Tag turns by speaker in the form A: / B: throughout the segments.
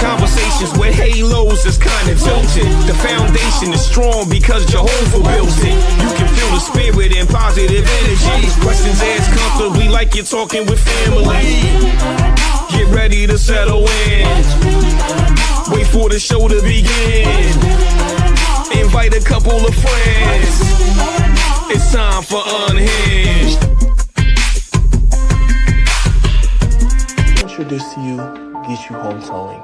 A: Conversations with halos is kind of tilted. The foundation is strong because Jehovah built it. You can feel the spirit and positive energy. Questions asked comfortably like you're talking with family. Get ready to settle in. Wait for the show to begin. Invite a couple of friends. It's time for Unhinged.
B: Introduce to you Get You Home Towing,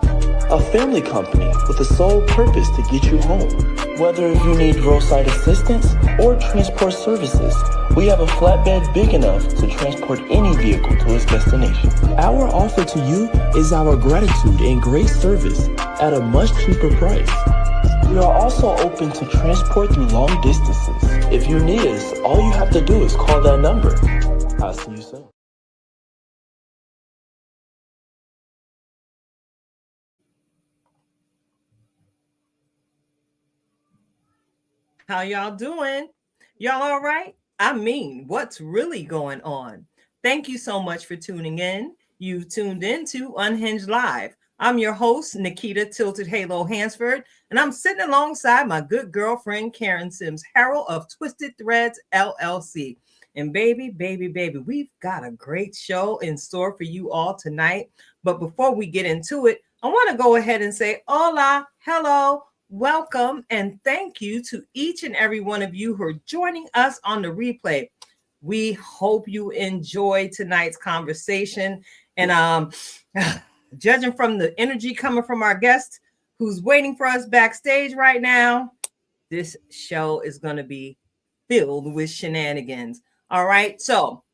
B: a family company with the sole purpose to get you home. Whether you need roadside assistance or transport services, we have a flatbed big enough to transport any vehicle to its destination. Our offer to you is our gratitude and great service at a much cheaper price. We are also open to transport through long distances. If you need us, all you have to do is call that number. I'll see you soon.
C: How y'all doing? Y'all all right? I mean, what's really going on? Thank you so much for tuning in. You've tuned in to Unhinged Live. I'm your host, Nikita Tilted Halo Hansford, and I'm sitting alongside my good girlfriend, Karen Sims Harrell of Twisted Threads, LLC. And baby, we've got a great show in store for you all tonight. But before we get into it, I want to go ahead and say hola, hello, welcome, and thank you to each and every one of you who are joining us on the replay. We hope you enjoy tonight's conversation. And judging from the energy coming from our guest who's waiting for us backstage right now, this show is going to be filled with shenanigans. All right. So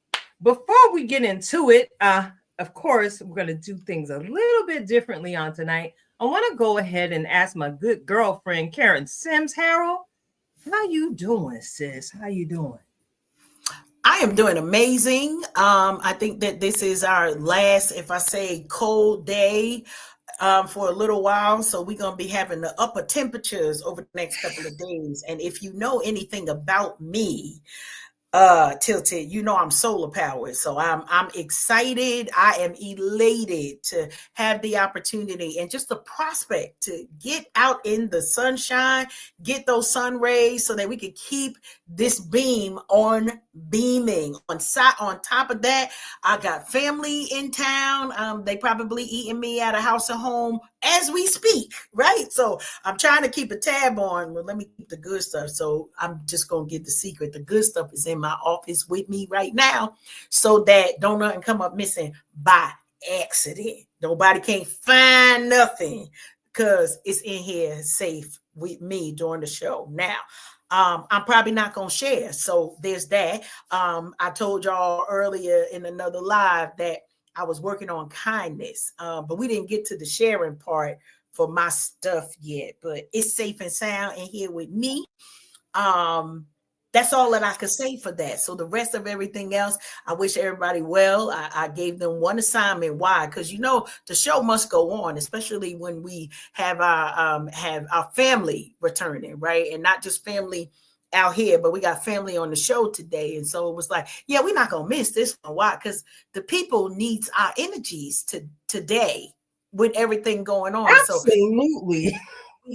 C: before we get into it, of course, we're going to do things a little bit differently on tonight. I want to go ahead and ask my good girlfriend, Karen Sims Harrell, how you doing, sis? How you doing?
D: I am doing amazing. I think that this is our last, if I say, cold day for a little while. So we're going to be having the upper temperatures over the next couple of days. And if you know anything about me, Tilted, you know I'm solar powered, so I'm excited. I am elated to have the opportunity and just the prospect to get out in the sunshine, get those sun rays, so that we can keep this beam on beaming. On top of that, I got family in town. They probably eating me at a house and home as we speak, right? So I'm trying to keep a tab on. Well, let me keep the good stuff. So I'm just gonna get the secret. The good stuff is in my office with me right now, so that don't nothing come up missing by accident. Nobody can't find nothing because it's in here safe with me during the show. Now, I'm probably not gonna share, so there's that. I told y'all earlier in another live that I was working on kindness, but we didn't get to the sharing part for my stuff yet. But it's safe and sound in here with me. That's all that I could say for that. So the rest of everything else, I wish everybody well. I gave them one assignment. Why? Because you know the show must go on, especially when we have our family returning, right? And not just family out here, but we got family on the show today. And so it was like, yeah, we're not gonna miss this one. Why? Because the people needs our energies today with everything going on.
C: Absolutely.
D: So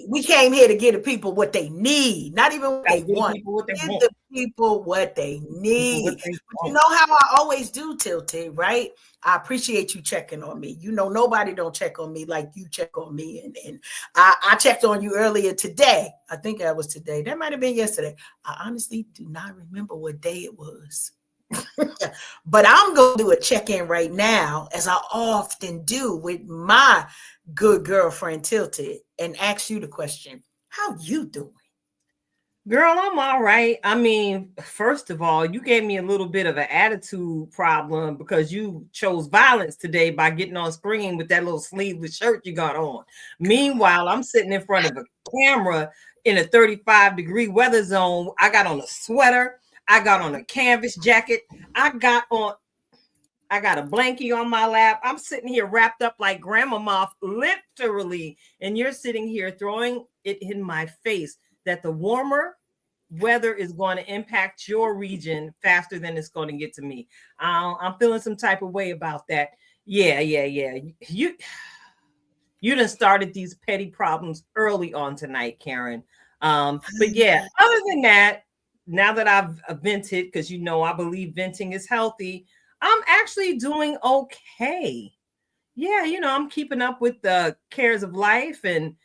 D: we came here to give the people what they need, not even what they want. Give the people what they need. But you know how I always do, Tilted, right? I appreciate you checking on me. You know, nobody don't check on me like you check on me. And I checked on you earlier today. I think that was today. That might have been yesterday. I honestly do not remember what day it was. But I'm going to do a check-in right now, as I often do with my good girlfriend Tilted, and ask you the question, how you doing?
C: Girl, I'm all right. I mean, first of all, you gave me a little bit of an attitude problem because you chose violence today by getting on screen with that little sleeveless shirt you got on. Meanwhile, I'm sitting in front of a camera in a 35-degree weather zone. I got on a sweater. I got on a canvas jacket. I got a blankie on my lap. I'm sitting here wrapped up like grandmama, literally. And you're sitting here throwing it in my face that the warmer weather is going to impact your region faster than it's going to get to me. I'm feeling some type of way about that. Yeah. You You done started these petty problems early on tonight, Karen. But yeah, other than that, now that I've vented, because you know I believe venting is healthy, I'm actually doing okay. Yeah, you know, I'm keeping up with the cares of life and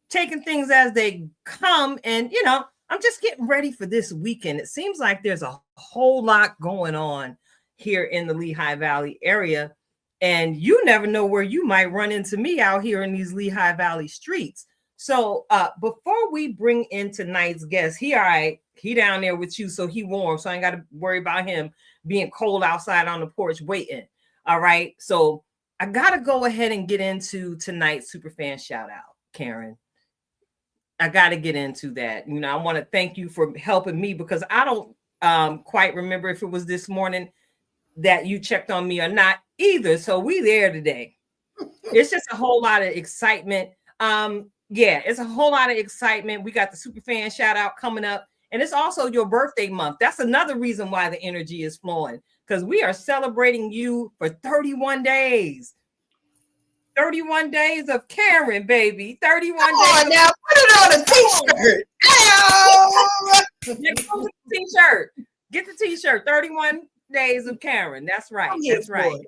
C: taking things as they come. And, you know, I'm just getting ready for this weekend. It seems like there's a whole lot going on here in the Lehigh Valley area. And you never know where you might run into me out here in these Lehigh Valley streets. So before we bring in tonight's guest, he all right, he down there with you, so he warm. So I ain't got to worry about him being cold outside on the porch waiting. All right. So I got to go ahead and get into tonight's superfan shout out, Karen. I got to get into that. You know, I want to thank you for helping me because I don't quite remember if it was this morning that you checked on me or not either. So we there today. It's just a whole lot of excitement. Yeah, it's a whole lot of excitement. We got the superfan shout out coming up. And it's also your birthday month. That's another reason why the energy is flowing, because we are celebrating you for 31 days. 31 days of Karen, baby. 31
D: Come
C: days.
D: On now, put it on a t-shirt.
C: Get the t-shirt. Get the t-shirt. 31 days of Karen. That's right. That's right.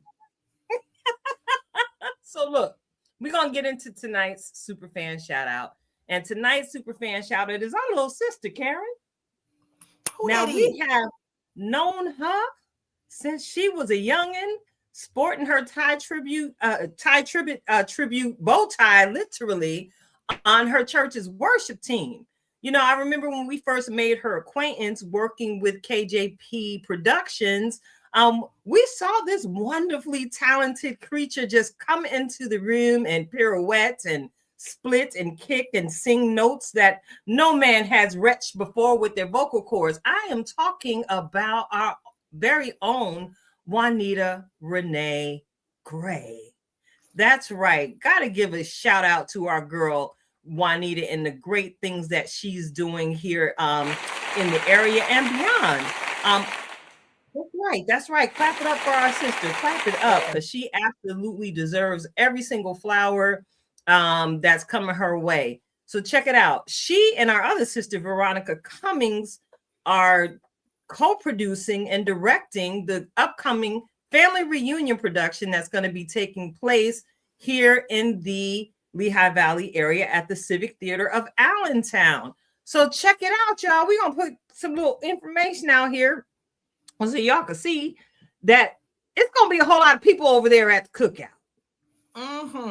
C: So look, we're going to get into tonight's superfan shout out. And tonight's superfan shout out is our little sister, Karen. Now, we have known her since she was a youngin', sporting her tribute bow tie, literally, on her church's worship team. You know, I remember when we first made her acquaintance working with KJP Productions. We saw this wonderfully talented creature just come into the room and pirouette and split and kick and sing notes that no man has reached before with their vocal cords. I am talking about our very own Juanita Renee Gray. That's right. Got to give a shout out to our girl Juanita and the great things that she's doing here in the area and beyond. That's right. Clap it up for our sister. Clap it up, because she absolutely deserves every single flower that's coming her way. So check it out. She and our other sister, Veronica Cummings, are co-producing and directing the upcoming family reunion production that's going to be taking place here in the Lehigh Valley area at the Civic Theater of Allentown. So check it out, y'all. We're going to put some little information out here so y'all can see that it's going to be a whole lot of people over there at the cookout.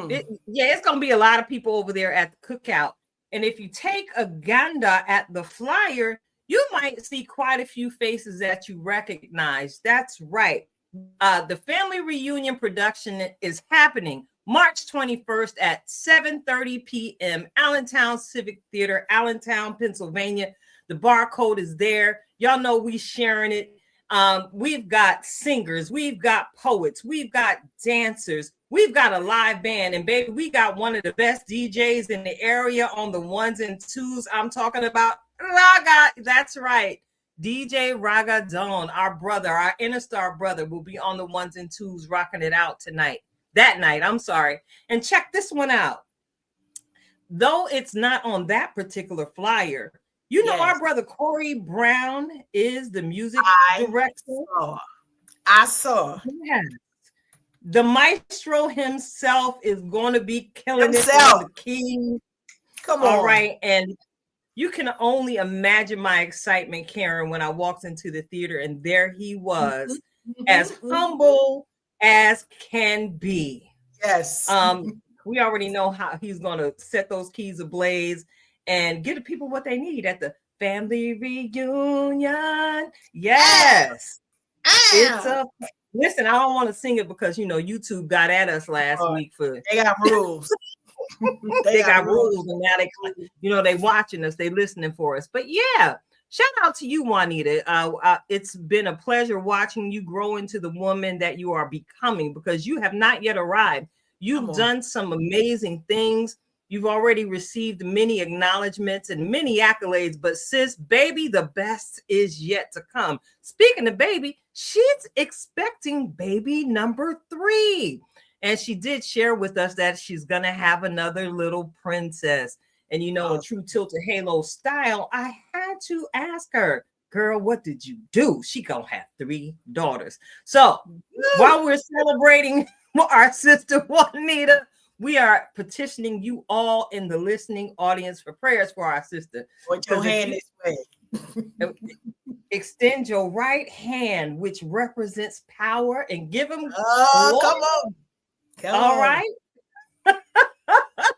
C: It's going to be a lot of people over there at the cookout. And if you take a gander at the flyer, you might see quite a few faces that you recognize. That's right. The family reunion production is happening March 21st at 7:30 p.m. Allentown Civic Theater, Allentown, Pennsylvania. The barcode is there. Y'all know we sharing it. We've got singers, we've got poets, we've got dancers, we've got a live band, and baby, we got one of the best DJs in the area on the ones and twos. I'm talking about Raga. That's right. DJ Raga Dawn, our brother, our Interstar brother, will be on the ones and twos rocking it out tonight. That night, I'm sorry. And check this one out. Though it's not on that particular flyer, you know, our brother Corey Brown is the music director.
D: I saw.
C: Yes. The maestro himself is going to be killing it on the keys.
D: Come on.
C: All right. And you can only imagine my excitement, Karen, when I walked into the theater and there he was, as humble as can be.
D: Yes.
C: We already know how he's going to set those keys ablaze and give the people what they need at the family reunion. Yes. Listen, I don't want to sing it because, you know, YouTube got at us last week for.
D: They got rules.
C: they got rules, and now they watching us, they listening for us. But yeah, shout out to you, Juanita. It's been a pleasure watching you grow into the woman that you are becoming, because you have not yet arrived. You've done some amazing things. You've already received many acknowledgments and many accolades, but sis, baby, the best is yet to come. Speaking of baby, she's expecting baby number 3. And she did share with us that she's going to have another little princess. And, you know, in true Tilted Halo style, I had to ask her, girl, what did you do? She going to have 3 daughters. So while we're celebrating our sister Juanita, we are petitioning you all in the listening audience for prayers for our sister.
D: Put your hand this way.
C: Extend your right hand, which represents power, and give him
D: glory. Come on.
C: All right.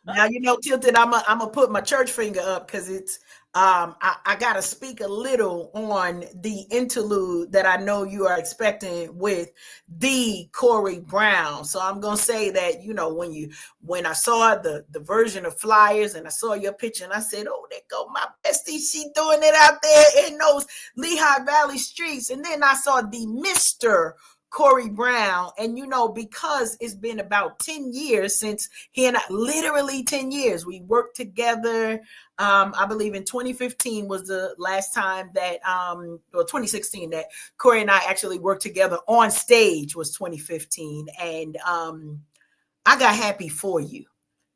D: Now, you know, Tilted, I'm gonna put my church finger up because it's I gotta speak a little on the interlude that I know you are expecting with the Corey Brown. So I'm gonna say that, you know, when I saw the version of Flyers and I saw your picture and I said, oh, there go my bestie, she doing it out there in those Lehigh Valley streets. And then I saw the Mr. Corey Brown, and you know, because it's been about 10 years since he and I, literally 10 years, we worked together. I believe in 2015 was the last time that, or 2016 that Corey and I actually worked together on stage was 2015. And I got happy for you.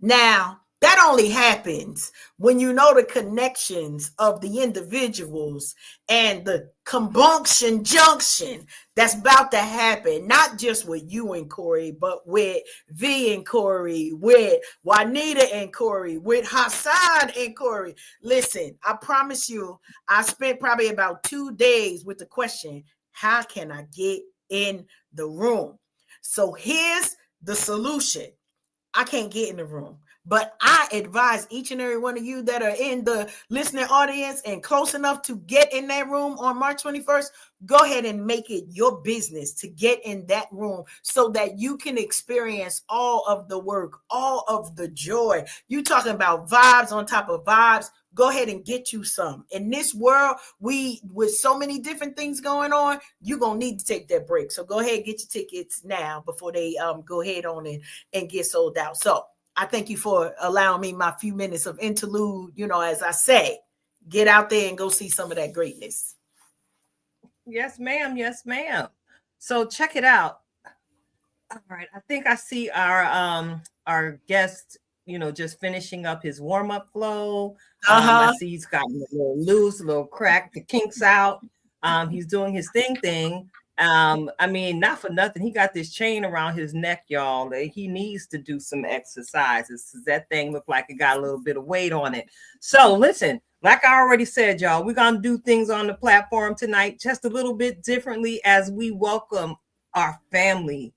D: Now, that only happens when you know the connections of the individuals and the combunction junction that's about to happen, not just with you and Corey, but with V and Corey, with Juanita and Corey, with Hassan and Corey. Listen, I promise you, I spent probably about 2 days with the question, how can I get in the room? So here's the solution. I can't get in the room. But I advise each and every one of you that are in the listening audience and close enough to get in that room on March 21st, go ahead and make it your business to get in that room so that you can experience all of the work, all of the joy. You talking about vibes on top of vibes. Go ahead and get you some. In this world, with so many different things going on, you're going to need to take that break. So go ahead and get your tickets now before they go ahead on and get sold out. So I thank you for allowing me my few minutes of interlude. You know, as I say, get out there and go see some of that greatness.
C: Yes, ma'am. Yes, ma'am. So check it out. All right. I think I see our guest, you know, just finishing up his warm-up flow. I see he's gotten a little loose, a little crack, the kinks out. He's doing his thing. I mean, not for nothing. He got this chain around his neck, y'all. He needs to do some exercises. That thing looked like it got a little bit of weight on it. So listen, like I already said, y'all, we're going to do things on the platform tonight just a little bit differently as we welcome our family,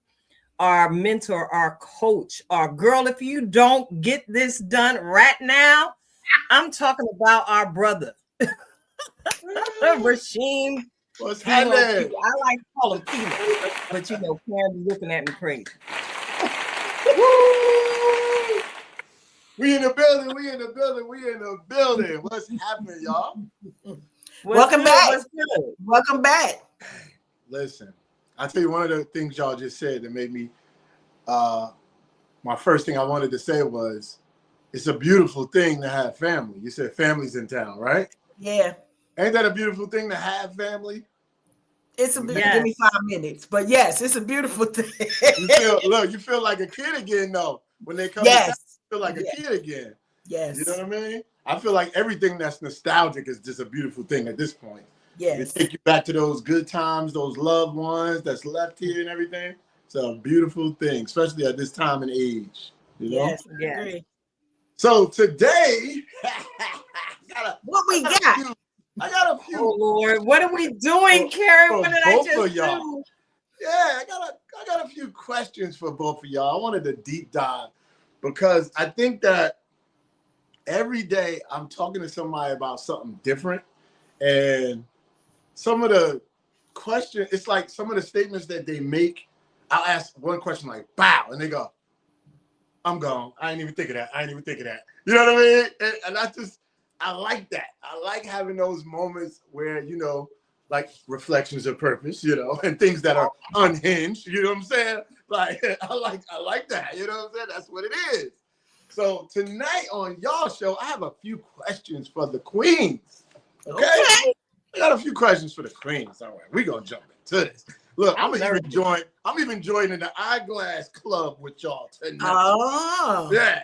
C: our mentor, our coach, our girl. If you don't get this done right now, I'm talking about our brother, Rasheem.
E: What's happening?
C: I like to call him Peanut, but you know, Karen be looking at me crazy.
E: We in the building. What's happening, y'all?
D: Welcome back.
E: Listen, I'll tell you one of the things y'all just said that made me, my first thing I wanted to say was, it's a beautiful thing to have family. You said family's in town, right?
D: Yeah.
E: Ain't that a beautiful thing to have family?
D: It's a give me 5 minutes, but yes, it's a beautiful thing.
E: you feel like a kid again, though. When they come, you feel like a kid again.
D: Yes,
E: you know what I mean. I feel like everything that's nostalgic is just a beautiful thing at this point.
D: Yes,
E: it take you back to those good times, those loved ones that's left here and everything. It's a beautiful thing, especially at this time and age. You know?
D: Yes, I agree.
E: So today,
D: what we got?
E: I got a few.
C: Oh Lord, what are we doing, Karen? What did I just do?
E: Yeah, I got a few questions for both of y'all. I wanted to deep dive because I think that every day I'm talking to somebody about something different, and some of the questions, it's like some of the statements that they make. I'll ask one question like "bow," and they go, "I'm gone. I ain't even think of that. You know what I mean? And I like that. I like having those moments where, you know, like reflections of purpose, you know, and things that are unhinged, you know what I'm saying? Like, I like that, you know what I'm saying? That's what it is. So tonight on y'all show, I have a few questions for the queens, okay? I got a few questions for the queens. All right, we're going to jump into this. Look,
C: I'm
E: I'm even joining the eyeglass club with y'all tonight.
D: Oh,
E: Yeah,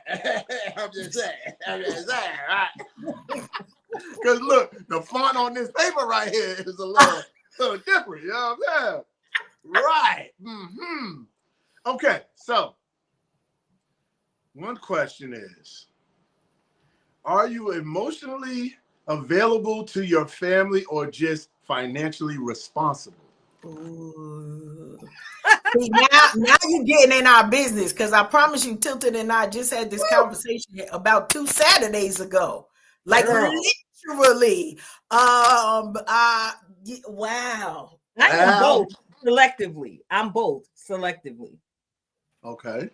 E: I'm just saying, right? Because look, the font on this paper right here is a little different. You know what I'm saying? Right. Mm-hmm. Okay, so one question is, are you emotionally available to your family or just financially responsible?
D: ooh. See, now you're getting in our business, because I promise you, Tilted and I just had this conversation about 2 Saturdays ago. Like
C: Girl.
D: literally. Wow.
C: I am
E: Wow.
C: both selectively. I'm both selectively.
E: Okay.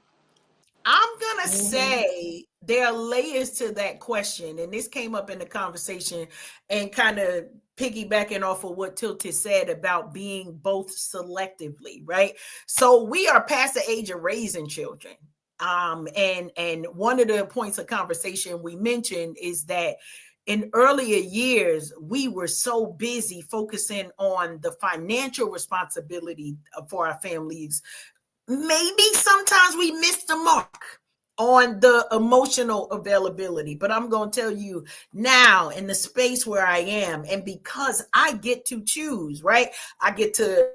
D: I'm gonna
C: Mhm.
D: say there are layers to that question, and this came up in the conversation, and kind of piggybacking off of what Tilted said about being both selectively, right? So we are past the age of raising children. And one of the points of conversation we mentioned is that in earlier years, we were so busy focusing on the financial responsibility for our families. Maybe sometimes we miss the mark on the emotional availability. But I'm going to tell you now, in the space where I am, and because I get to choose, right? I get to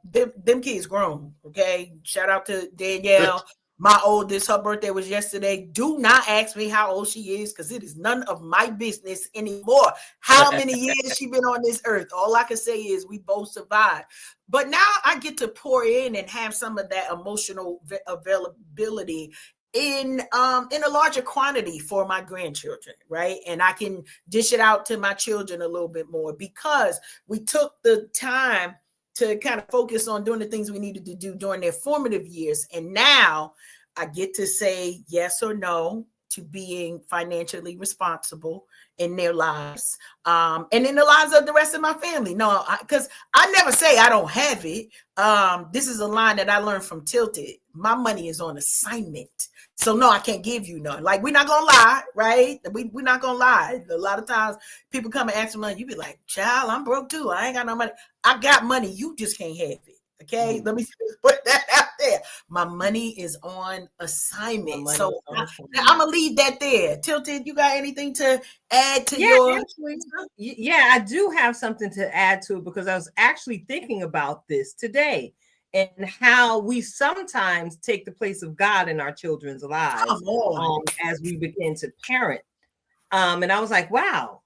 D: them kids grown. Okay, shout out to Danielle, my oldest. Her birthday was yesterday. Do not ask me how old she is, because it is none of my business anymore how many years she been on this earth. All I can say is we both survived. But now I get to pour in and have some of that emotional availability in a larger quantity for my grandchildren, right? And I can dish it out to my children a little bit more, because we took the time to kind of focus on doing the things we needed to do during their formative years. And now I get to say yes or no to being financially responsible in their lives, and in the lives of the rest of my family. No, because I never say I don't have it. This is a line that I learned from Tilted. My money is on assignment. So no, I can't give you none. Like, we're not gonna lie, right? We're not gonna lie. A lot of times people come and ask for money. You be like, child, I'm broke too. I ain't got no money. I got money. You just can't have it. Okay, let me put that out there. My money is on assignment. So I'm gonna leave that there. Tilted, you got anything to add to your?
C: Actually, yeah, I do have something to add to it, because I was actually thinking about this today, and how we sometimes take the place of God in our children's lives as we begin to parent. And I was like, wow.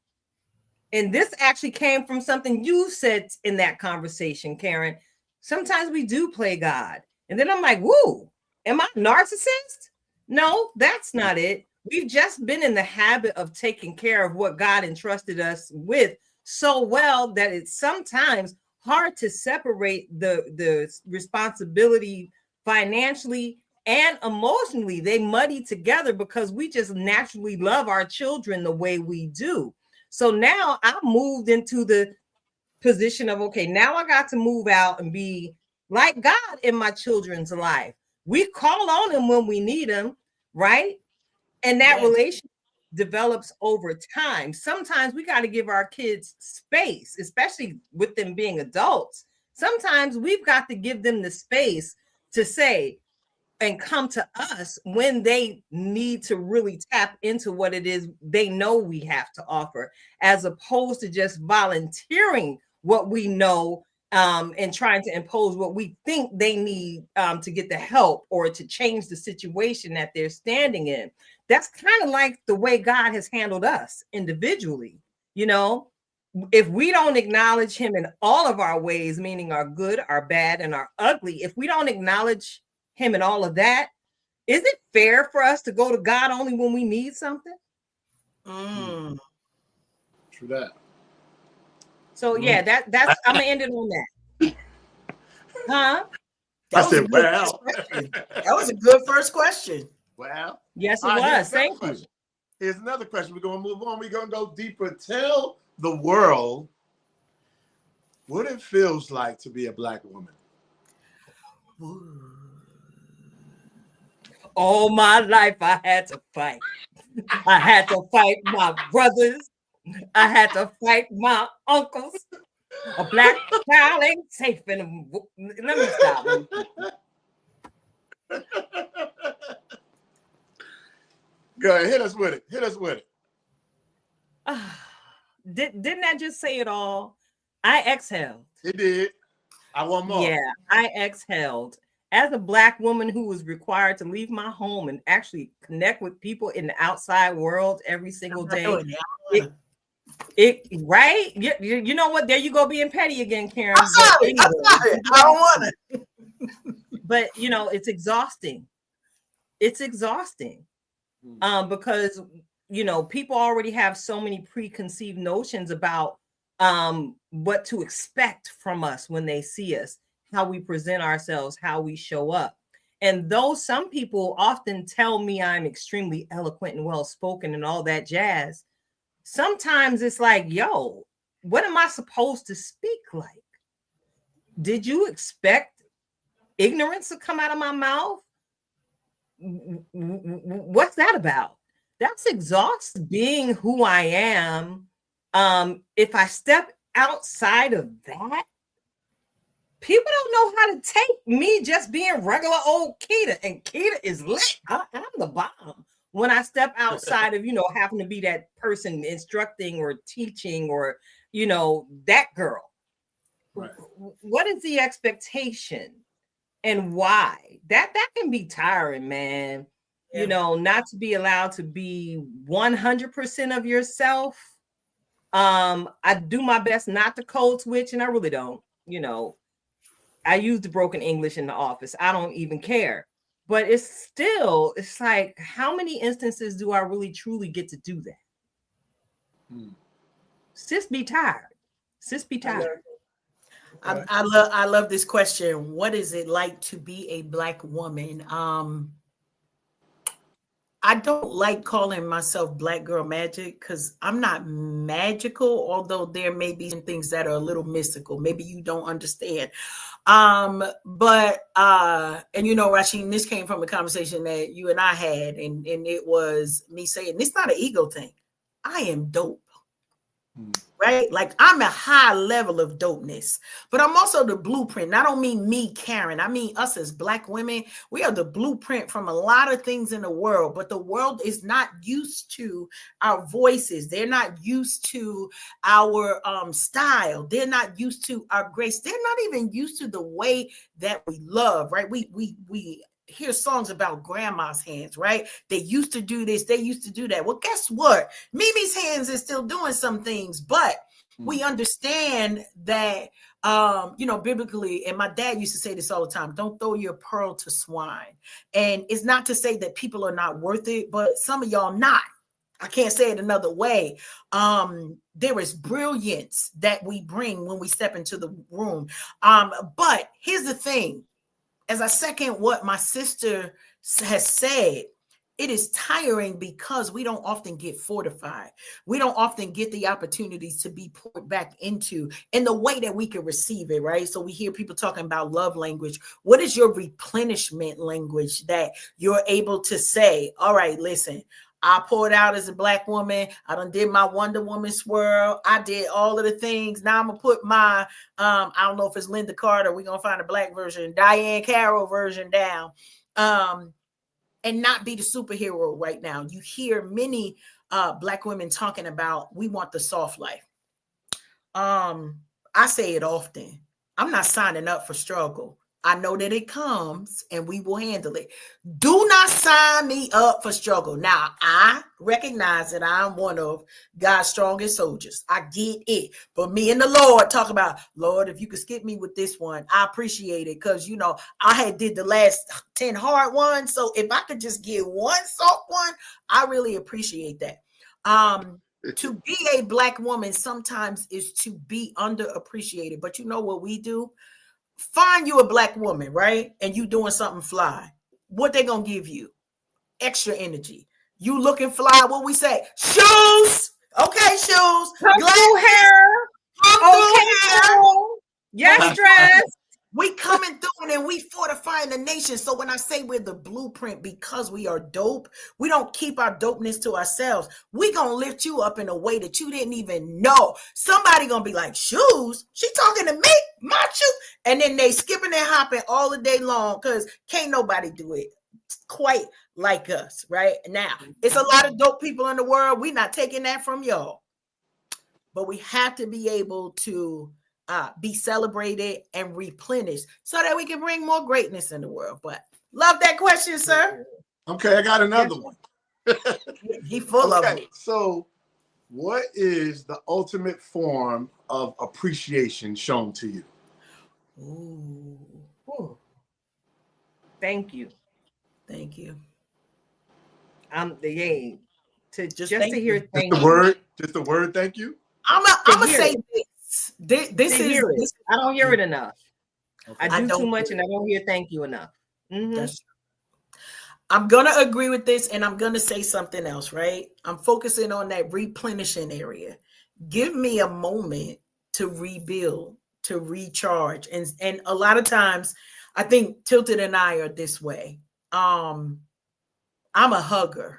C: And this actually came from something you said in that conversation, Karen. Sometimes we do play God. And then I'm like, woo, am I a narcissist? No, that's not it. We've just been in the habit of taking care of what God entrusted us with so well that it's sometimes hard to separate the responsibility financially and emotionally. They muddy together because we just naturally love our children the way we do. So now I moved into the position of, okay, now I got to move out and be like God in my children's life. We call on him when we need him, right? And that relationship develops over time. Sometimes we got to give our kids space, especially with them being adults. Sometimes we've got to give them the space to say and come to us when they need to really tap into what it is they know we have to offer, as opposed to just volunteering what we know, and trying to impose what we think they need, to get the help or to change the situation that they're standing in. That's kind of like the way God has handled us individually. You know, if we don't acknowledge him in all of our ways, meaning our good, our bad, and our ugly, if we don't acknowledge him and all of that, is it fair for us to go to God only when we need something?
E: True that.
C: So yeah, that's I'm gonna end it on that. Huh?
E: I said, wow.
D: That was a good first question.
E: Wow.
C: Yes, it was. Thank you.
E: Here's another question. We're gonna move on. We're gonna go deeper. Tell the world what it feels like to be a Black woman.
C: All my life I had to fight. I had to fight my brothers. I had to fight my uncles. A black child ain't safe in a. Let me stop.
E: Go ahead, hit us with it. Hit us with it.
C: Didn't I just say it all? I exhaled.
E: It did. I want more.
C: Yeah, I exhaled. As a Black woman who was required to leave my home and actually connect with people in the outside world every single day, right? You know what? There you go, being petty again, Karen.
D: I'm sorry. I'm sorry. I don't want to.
C: But you know, it's exhausting. It's exhausting, because you know people already have so many preconceived notions about what to expect from us when they see us, how we present ourselves, how we show up. And though some people often tell me I'm extremely eloquent and well-spoken and all that jazz, sometimes it's like, yo, what am I supposed to speak like? Did you expect ignorance to come out of my mouth? What's that about? That's exhausting, being who I am. If I step outside of that, people don't know how to take me just being regular old Keita, and Keita is lit. I'm the bomb. When I step outside of, you know, having to be that person instructing or teaching or, you know, that girl, right. What is the expectation and why? That can be tiring, man. Yeah. You know, not to be allowed to be 100% of yourself. I do my best not to code switch, and I really don't. You know, I use the broken English in the office. I don't even care. But it's like, how many instances do I really truly get to do that? Sis be tired. Sis be tired.
D: I love this question. What is it like to be a Black woman? I don't like calling myself Black girl magic because I'm not magical, although there may be some things that are a little mystical. Maybe you don't understand. But and you know, Rasheem, this came from a conversation that you and I had, and it was me saying, it's not an ego thing. I am dope. Right? Like, I'm a high level of dopeness, but I'm also the blueprint. And I don't mean me, Karen. I mean us as Black women. We are the blueprint from a lot of things in the world, but the world is not used to our voices. They're not used to our style. They're not used to our grace. They're not even used to the way that we love, right? We hear songs about grandma's hands, right? They used to do this, they used to do that. Well, guess what? Mimi's hands is still doing some things, but we understand that, you know, biblically, and my dad used to say this all the time, don't throw your pearl to swine. And it's not to say that people are not worth it, but some of y'all not. I can't say it another way. There is brilliance that we bring when we step into the room. But here's the thing. As I second what my sister has said, it is tiring because we don't often get fortified. We don't often get the opportunities to be poured back into in the way that we can receive it, right? So we hear people talking about love language. What is your replenishment language that you're able to say, all right, listen, I poured out as a Black woman. I done did my Wonder Woman swirl. I did all of the things. Now I'm going to put my, I don't know if it's Linda Carter. We're going to find a Black version, Diane Carroll version down, and not be the superhero right now. You hear many Black women talking about, we want the soft life. I say it often. I'm not signing up for struggle. I know that it comes and we will handle it. Do not sign me up for struggle. Now, I recognize that I'm one of God's strongest soldiers. I get it. But me and the Lord talk about, Lord, if you could skip me with this one, I appreciate it. Because, you know, I had did the last 10 hard ones. So if I could just get one soft one, I really appreciate that. To be a Black woman sometimes is to be underappreciated. But you know what we do? Find you a Black woman, right? And you doing something fly. What they gonna give you? Extra energy. You looking fly, what we say? Shoes. Okay, shoes.
C: Come through hair. Okay, hair. Yes, dress.
D: We coming through and we fortifying the nation. So when I say we're the blueprint because we are dope, we don't keep our dopeness to ourselves. We gonna lift you up in a way that you didn't even know. Somebody gonna be like, shoes? She talking to me? My shoes? And then they skipping and hopping all the day long because can't nobody do it quite like us right now. It's a lot of dope people in the world. We're not taking that from y'all. But we have to be able to be celebrated and replenished so that we can bring more greatness in the world. But love that question, sir.
E: Okay, I got another one.
D: He full of it.
E: So what is the ultimate form of appreciation shown to you?
C: Ooh. Thank you.
D: Thank you.
C: Just to hear thank
E: you. Just the word thank you.
D: I'm gonna say this is
C: I don't hear it enough.
D: Okay.
C: I do too much and I don't hear thank you enough.
D: I'm gonna agree with this, and I'm gonna say something else, right? I'm focusing on that replenishing area. Give me a moment to rebuild, to recharge. And a lot of times I think Tilted and I are this way. I'm a hugger.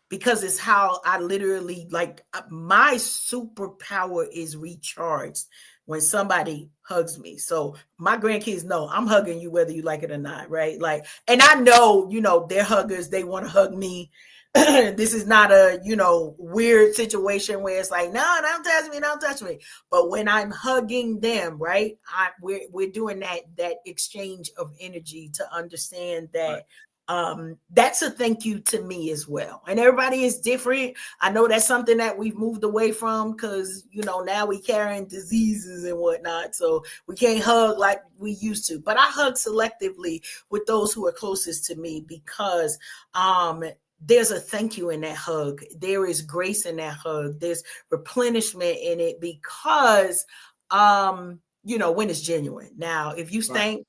D: Because it's how I literally, like, my superpower is recharged when somebody hugs me. So my grandkids know I'm hugging you whether you like it or not, right? Like, and I know, they're huggers. They want to hug me. This is not a, weird situation where it's like, no, don't touch me. But when I'm hugging them, right, we're doing that exchange of energy to understand that. Right. That's a thank you to me as well. And everybody is different. I know that's something that we've moved away from because, now we carrying diseases and whatnot. So we can't hug like we used to. But I hug selectively with those who are closest to me because there's a thank you in that hug. There is grace in that hug. There's replenishment in it because, when it's genuine. Now, if you stink, right.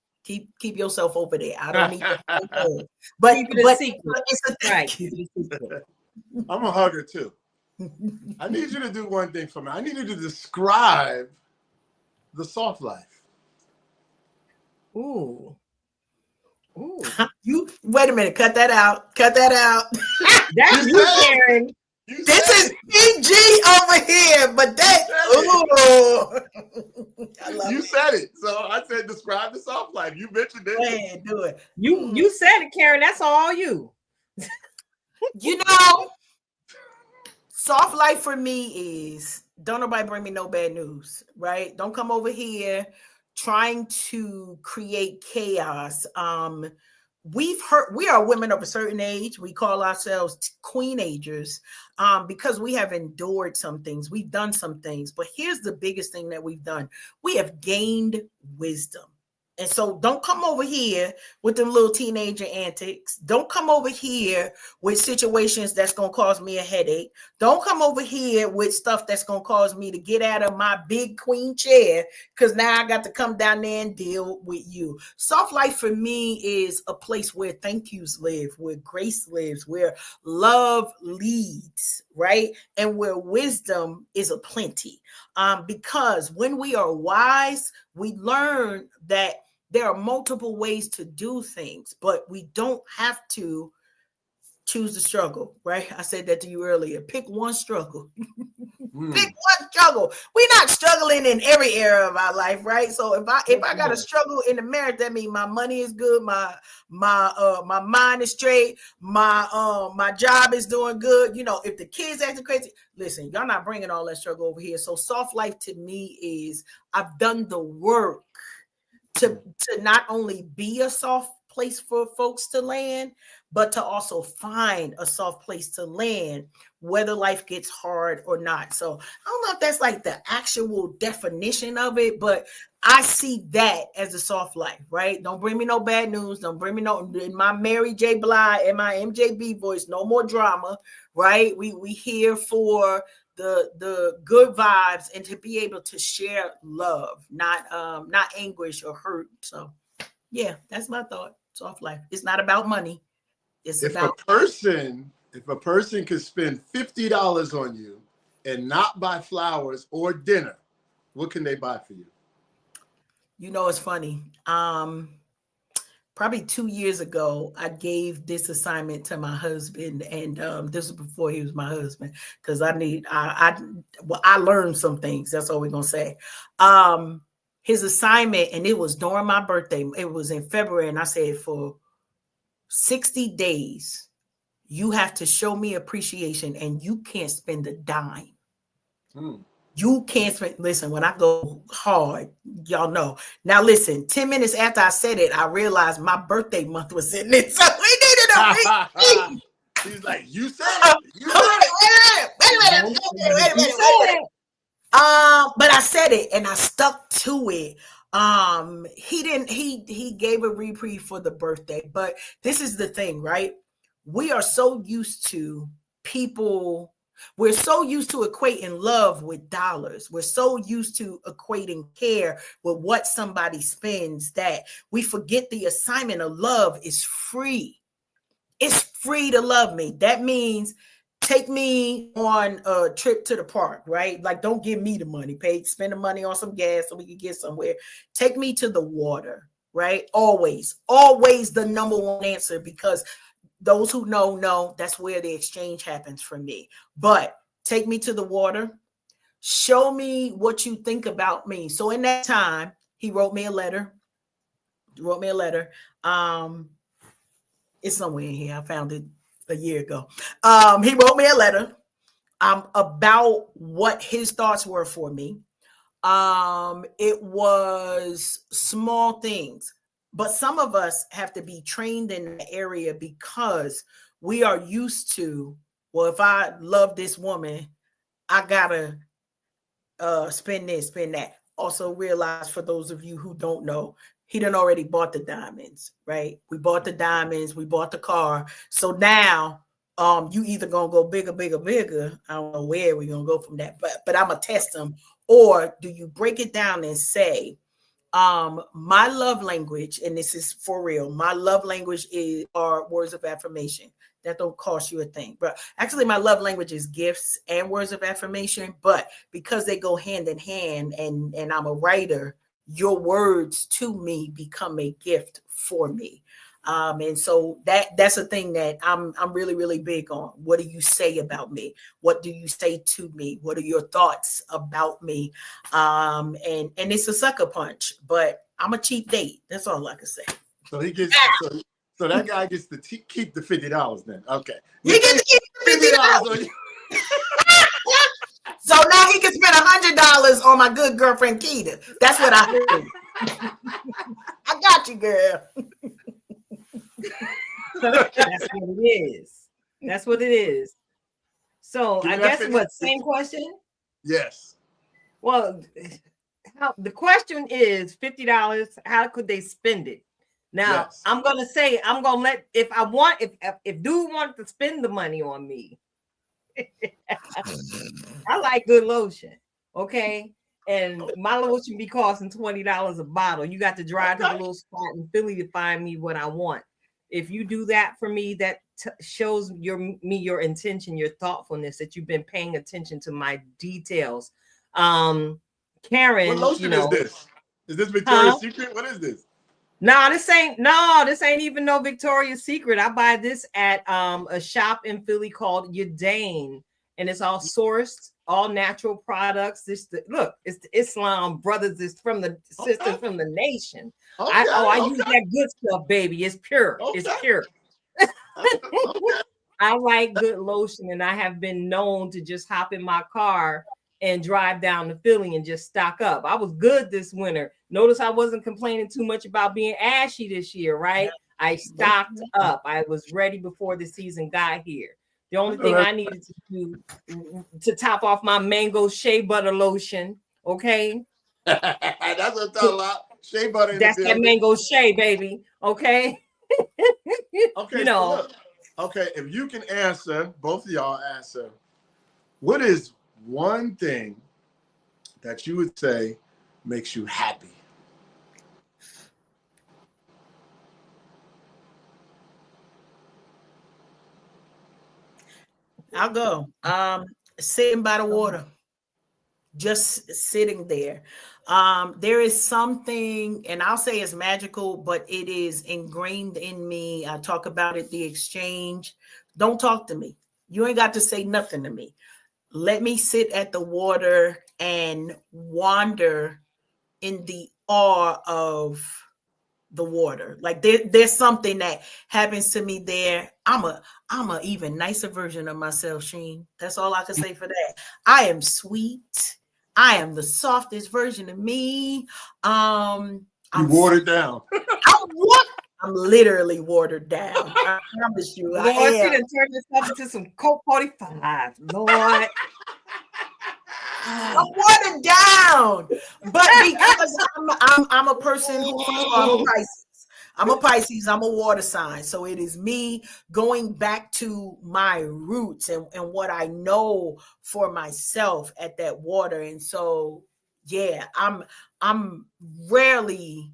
D: Keep yourself over there. I don't need to. But it's a thank you.
E: I'm a hugger too. I need you to do one thing for me. I need you to describe the soft life.
C: Ooh.
D: You wait a minute. Cut that out. That's
C: you, Karen.
D: This is PG over here, but
E: you said it. So I said describe the soft life. You mentioned it.
D: Go ahead, do it.
C: You said it, Karen. That's all you.
D: Soft life for me is don't nobody bring me no bad news, right? Don't come over here trying to create chaos. We are women of a certain age. We call ourselves queenagers because we have endured some things. We've done some things. But here's the biggest thing that we've done. We have gained wisdom. And so don't come over here with them little teenager antics. Don't come over here with situations that's going to cause me a headache. Don't come over here with stuff that's going to cause me to get out of my big queen chair because now I got to come down there and deal with you. Soft life for me is a place where thank yous live, where grace lives, where love leads, right? And where wisdom is a plenty. Because when we are wise, we learn that there are multiple ways to do things, but we don't have to choose the struggle, right? I said that to you earlier. Pick one struggle. Pick one struggle. We're not struggling in every area of our life, right? So if I got a struggle in the marriage, that means my money is good, my mind is straight, my job is doing good. If the kids acting crazy, listen, y'all not bringing all that struggle over here. So soft life to me is I've done the work to not only be a soft place for folks to land, but to also find a soft place to land, whether life gets hard or not. So I don't know if that's like the actual definition of it, but I see that as a soft life, right? Don't bring me no bad news. Don't bring me in my Mary J. Blige and my MJB voice, no more drama, right? We here for the good vibes and to be able to share love, not anguish or hurt. So yeah, that's my thought. Soft life. It's not about money. It's about
E: if a person could spend $50 on you and not buy flowers or dinner, what can they buy for you?
D: You know, it's funny. Probably 2 years ago, I gave this assignment to my husband, and this was before he was my husband, because I learned some things. That's all we're gonna say. His assignment, and it was during my birthday. It was in February, and I said, for 60 days, you have to show me appreciation, and you can't spend a dime. You can't spend. Listen, when I go hard, y'all know. Now, listen. 10 minutes after I said it, I realized my birthday month was in it, so we needed a
E: He's like, you said it. You said it.
D: Wait a minute. But I said it, and I stuck to it. He gave a reprieve for the birthday, but this is the thing, right? We are so used to people. We're so used to equating love with dollars. We're so used to equating care with what somebody spends that we forget the assignment of love is free. It's free to love me. That means take me on a trip to the park, right? Like, don't give me the money. Spend the money on some gas so we can get somewhere. Take me to the water, right? Always the number one answer, because those who know that's where the exchange happens for me. But take me to the water. Show me what you think about me. So in that time, he wrote me a letter. It's somewhere in here. I found it a year ago. He wrote me a letter about what his thoughts were for me. It was small things. But some of us have to be trained in the area because we are used to, well, if I love this woman, I gotta spend this, spend that. Also realize, for those of you who don't know, he done already bought the diamonds, right? We bought the diamonds, we bought the car. So now you either gonna go bigger. I don't know where we're gonna go from that, but I'm gonna test them. Or do you break it down and say, my love language, and this is for real, my love language are words of affirmation. That don't cost you a thing. But actually, my love language is gifts and words of affirmation. But because they go hand in hand, and I'm a writer, your words to me become a gift for me. And so that's a thing that I'm really, really big on. What do you say about me? What do you say to me? What are your thoughts about me? And it's a sucker punch, but I'm a cheap date. That's all I can say.
E: So he gets so that guy gets to keep the $50 then. Okay.
D: He gets to keep the $50. So now he can spend $100 on my good girlfriend Keita. That's what I heard. I got you, girl.
C: That's what it is. That's what it is. So I guess what, same question?
E: Yes.
C: Well, the question is $50. How could they spend it? Now, yes. I'm gonna let, if dude wanted to spend the money on me, I like good lotion, okay? And my lotion be costing $20 a bottle. You got to drive to the little spot in Philly to find me what I want. If you do that for me, that shows your intention, your thoughtfulness, that you've been paying attention to my details. Karen,
E: what lotion is this? Is this Victoria's Secret? What is this?
C: No, this ain't even no Victoria's Secret. I buy this at a shop in Philly called Yadane, and it's all sourced, all natural products. It's the Islam Brothers. It's from the sisters from the nation. I use that good stuff, baby. It's pure. Okay. It's pure. I like good lotion, and I have been known to just hop in my car and drive down to Philly and just stock up. I was good this winter. Notice I wasn't complaining too much about being ashy this year, right? I stocked up. I was ready before the season got here. The only thing I needed to do to top off my mango shea butter lotion, okay?
E: That's what I'm talking about. Shea butter.
C: That's that mango shea, baby. Okay.
E: Okay. So look, okay, if you can answer, both of y'all answer, what is one thing that you would say makes you happy?
D: I'll go. Sitting by the water, just sitting there. There is something, and I'll say it's magical, but it is ingrained in me. I talk about it, the exchange. Don't talk to me. You ain't got to say nothing to me. Let me sit at the water and wander in the awe of the water. Like there's something that happens to me there. I'm a even nicer version of myself, Sheen. That's all I can say for that. I am sweet. I am the softest version of me.
E: You watered down.
D: I'm literally watered down. I promise you.
C: Lord, she done turned herself into some Coke 45. Lord.
D: I'm watered down, but because I'm a person who, I'm a Pisces. I'm a Pisces. I'm a water sign. So it is me going back to my roots and what I know for myself at that water. And so, yeah, I'm rarely,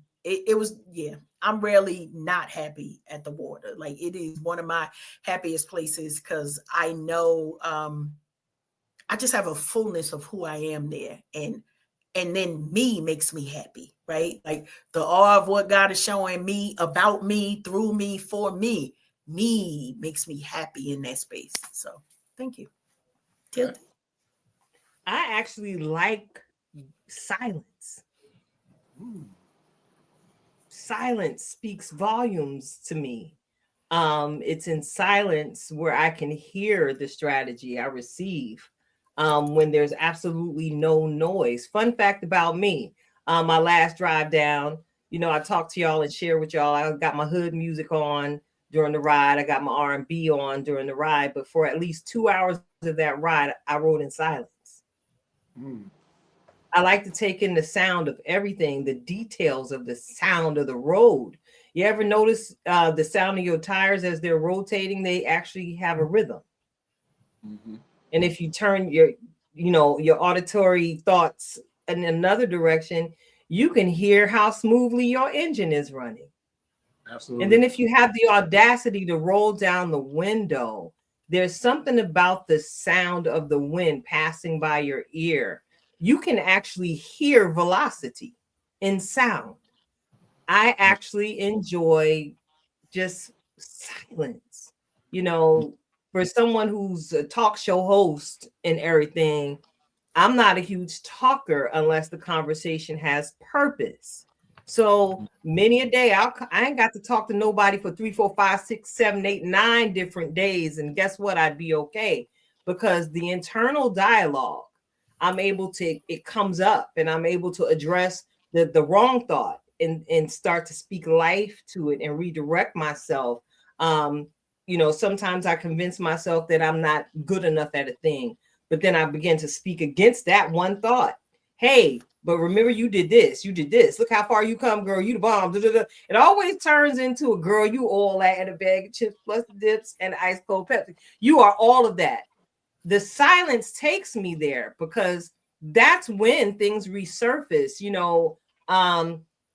D: I'm rarely not happy at the water. Like it is one of my happiest places because I know, I just have a fullness of who I am there. And then me makes me happy, right? Like the awe of what God is showing me about me, through me, for me makes me happy in that space. So thank you. Tilty.
C: I actually like silence. Silence speaks volumes to me. It's in silence where I can hear the strategy I receive. When there's absolutely no noise. Fun fact about me, my last drive down, I talked to y'all and share with y'all. I got my hood music on during the ride. I got my R&B on during the ride. But for at least 2 hours of that ride, I rode in silence. I like to take in the sound of everything, the details of the sound of the road. You ever notice the sound of your tires as they're rotating? They actually have a rhythm. Mm-hmm. And if you turn your auditory thoughts in another direction, you can hear how smoothly your engine is running. Absolutely. And then if you have the audacity to roll down the window, there's something about the sound of the wind passing by your ear. You can actually hear velocity in sound. I actually enjoy just silence, for someone who's a talk show host and everything. I'm not a huge talker unless the conversation has purpose. So many a day, I ain't got to talk to nobody for 3, 4, 5, 6, 7, 8, 9 different days. And guess what? I'd be okay because the internal dialogue, it comes up and I'm able to address the wrong thought and start to speak life to it and redirect myself. Sometimes I convince myself that I'm not good enough at a thing, but then I begin to speak against that one thought. Hey, but remember you did this. Look how far you come, girl. You the bomb. Da, da, da. It always turns into a girl, you all that in a bag of chips plus dips and ice cold Pepsi. You are all of that. The silence takes me there because that's when things resurface.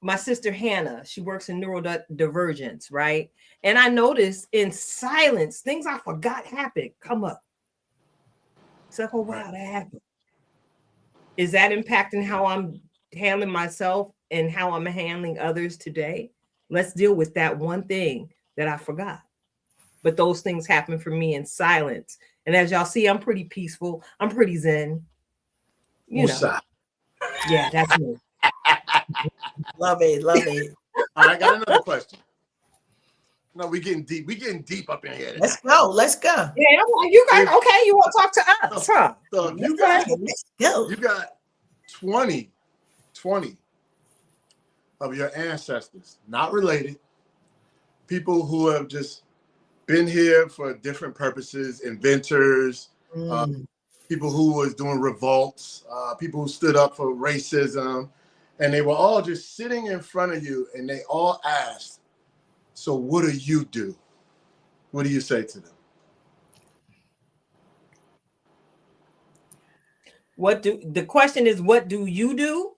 C: My sister Hannah, she works in neurodivergence, right? And I noticed in silence, things I forgot happened come up. It's like, oh, wow, that happened. Is that impacting how I'm handling myself and how I'm handling others today? Let's deal with that one thing that I forgot. But those things happen for me in silence. And as y'all see, I'm pretty peaceful. I'm pretty zen. Yeah, that's me.
D: Love it.
E: All right, I got another question. No, we getting deep. We getting deep up in here tonight.
D: Let's go.
C: Yeah, you guys, okay, you want to talk to us, huh?
E: So you got 20 of your ancestors, not related, people who have just been here for different purposes, inventors, people who was doing revolts, people who stood up for racism, and they were all just sitting in front of you, and they all asked, so what do you do? What do you say to them?
C: The question is, what do you do?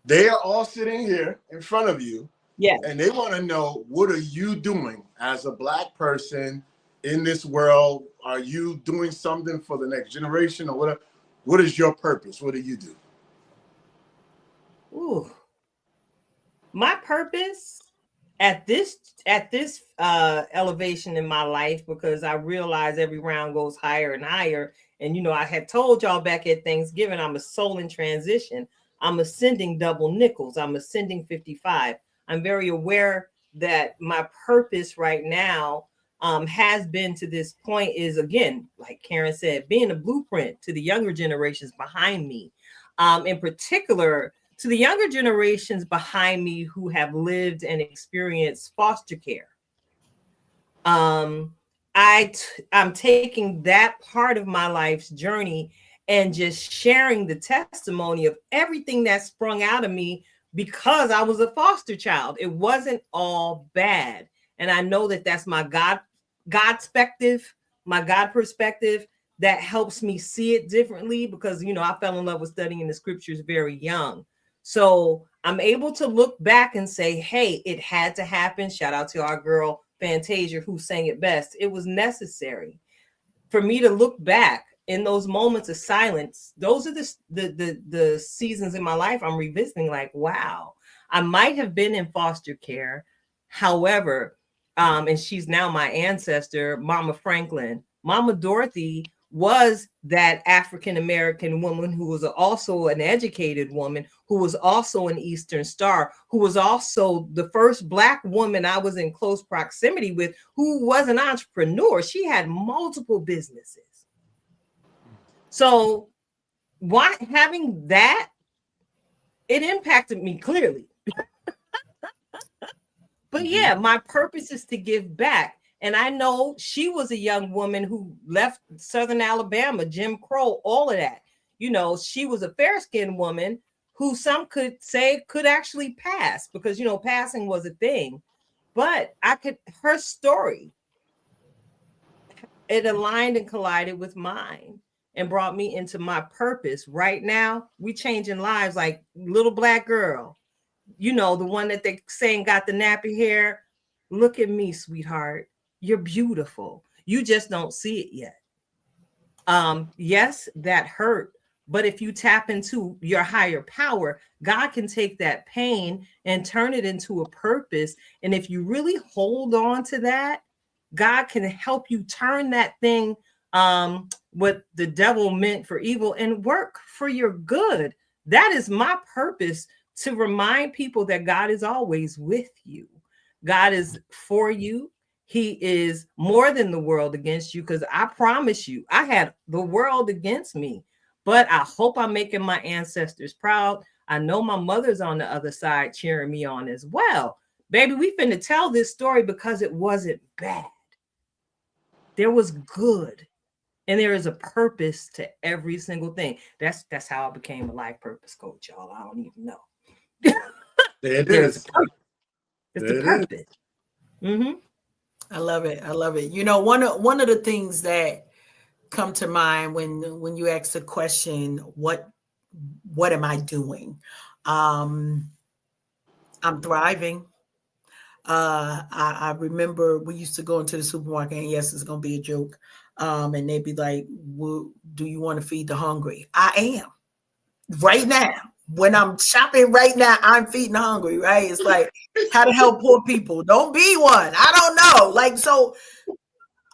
E: They are all sitting here in front of you.
C: Yeah.
E: And they want to know, what are you doing as a Black person in this world? Are you doing something for the next generation or whatever? What is your purpose? What do you do?
C: Ooh. My purpose at this elevation in my life, because I realize every round goes higher and higher. And I had told y'all back at Thanksgiving, I'm a soul in transition. I'm ascending double nickels. I'm ascending 55. I'm very aware that my purpose right now has been to this point is, again, like Karen said, being a blueprint to the younger generations behind me. In particular, to the younger generations behind me who have lived and experienced foster care. I'm taking that part of my life's journey and just sharing the testimony of everything that sprung out of me because I was a foster child. It wasn't all bad. And I know that that's my God perspective, that helps me see it differently because, I fell in love with studying the scriptures very young. So I'm able to look back and say, hey, it had to happen. Shout out to our girl, Fantasia, who sang it best. It was necessary for me to look back in those moments of silence. Those are the seasons in my life I'm revisiting like, wow, I might have been in foster care. However, and she's now my ancestor, Mama Franklin. Mama Dorothy was that African-American woman who was also an educated woman, who was also an Eastern Star, who was also the first Black woman I was in close proximity with, who was an entrepreneur. She had multiple businesses. So having that, it impacted me clearly. But yeah, my purpose is to give back. And I know she was a young woman who left Southern Alabama, Jim Crow, all of that. She was a fair-skinned woman who some could say could actually pass because, passing was a thing. But her story, it aligned and collided with mine and brought me into my purpose. Right now, we changing lives like little Black girl. The one that they saying got the nappy hair. Look at me, sweetheart. You're beautiful. You just don't see it yet. Yes, that hurt. But if you tap into your higher power, God can take that pain and turn it into a purpose. And if you really hold on to that, God can help you turn that thing, what the devil meant for evil, and work for your good. That is my purpose, to remind people that God is always with you. God is for you. He is more than the world against you, because I promise you, I had the world against me, but I hope I'm making my ancestors proud. I know my mother's on the other side cheering me on as well. Baby, we finna tell this story because it wasn't bad. There was good, and there is a purpose to every single thing. That's how I became a life purpose coach, y'all. I don't even know.
E: There it is.
C: It's the purpose. Mm-hmm.
D: I love it. I love it. One of the things that come to mind when you ask the question, what am I doing? I'm thriving. I remember we used to go into the supermarket, and yes, it's going to be a joke. And they'd be like, well, do you want to feed the hungry? I am right now. When I'm shopping right now, I'm feeding the hungry, right? It's like how to help poor people. Don't be one. I don't know. So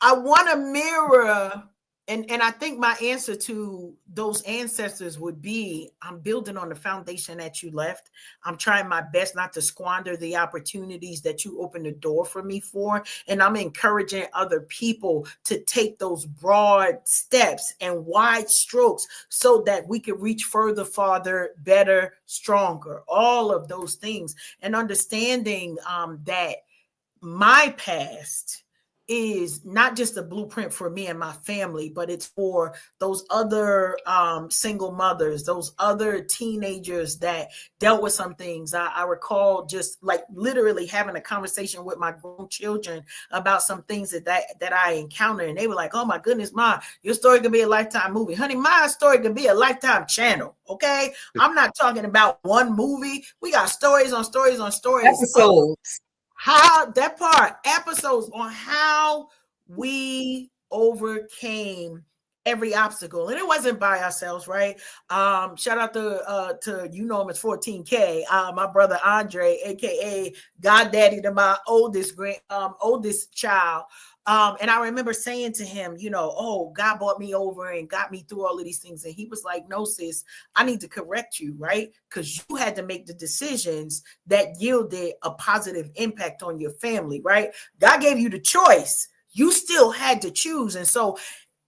D: I want to mirror, and I think my answer to those ancestors would be, I'm building on the foundation that you left. I'm trying my best not to squander the opportunities that you opened the door for me for. And I'm encouraging other people to take those broad steps and wide strokes so that we can reach further, farther, better, stronger, all of those things. And understanding that my past is not just a blueprint for me and my family, but it's for those other single mothers, those other teenagers that dealt with some things. I recall just like literally having a conversation with my grown children about some things that I encountered. And they were like, oh my goodness, Ma, your story could be a Lifetime movie. Honey, my story could be a Lifetime channel. Okay. I'm not talking about one movie. We got stories on stories on stories.
C: Episodes.
D: Episodes on how we overcame every obstacle, and it wasn't by ourselves, right? Shout out to you know him as 14K, my brother Andre, aka Goddaddy, to my oldest child. And I remember saying to him, you know, oh, God brought me over and got me through all of these things. And he was like, no, sis, I need to correct you, right? Because you had to make the decisions that yielded a positive impact on your family, right? God gave you the choice. You still had to choose. And so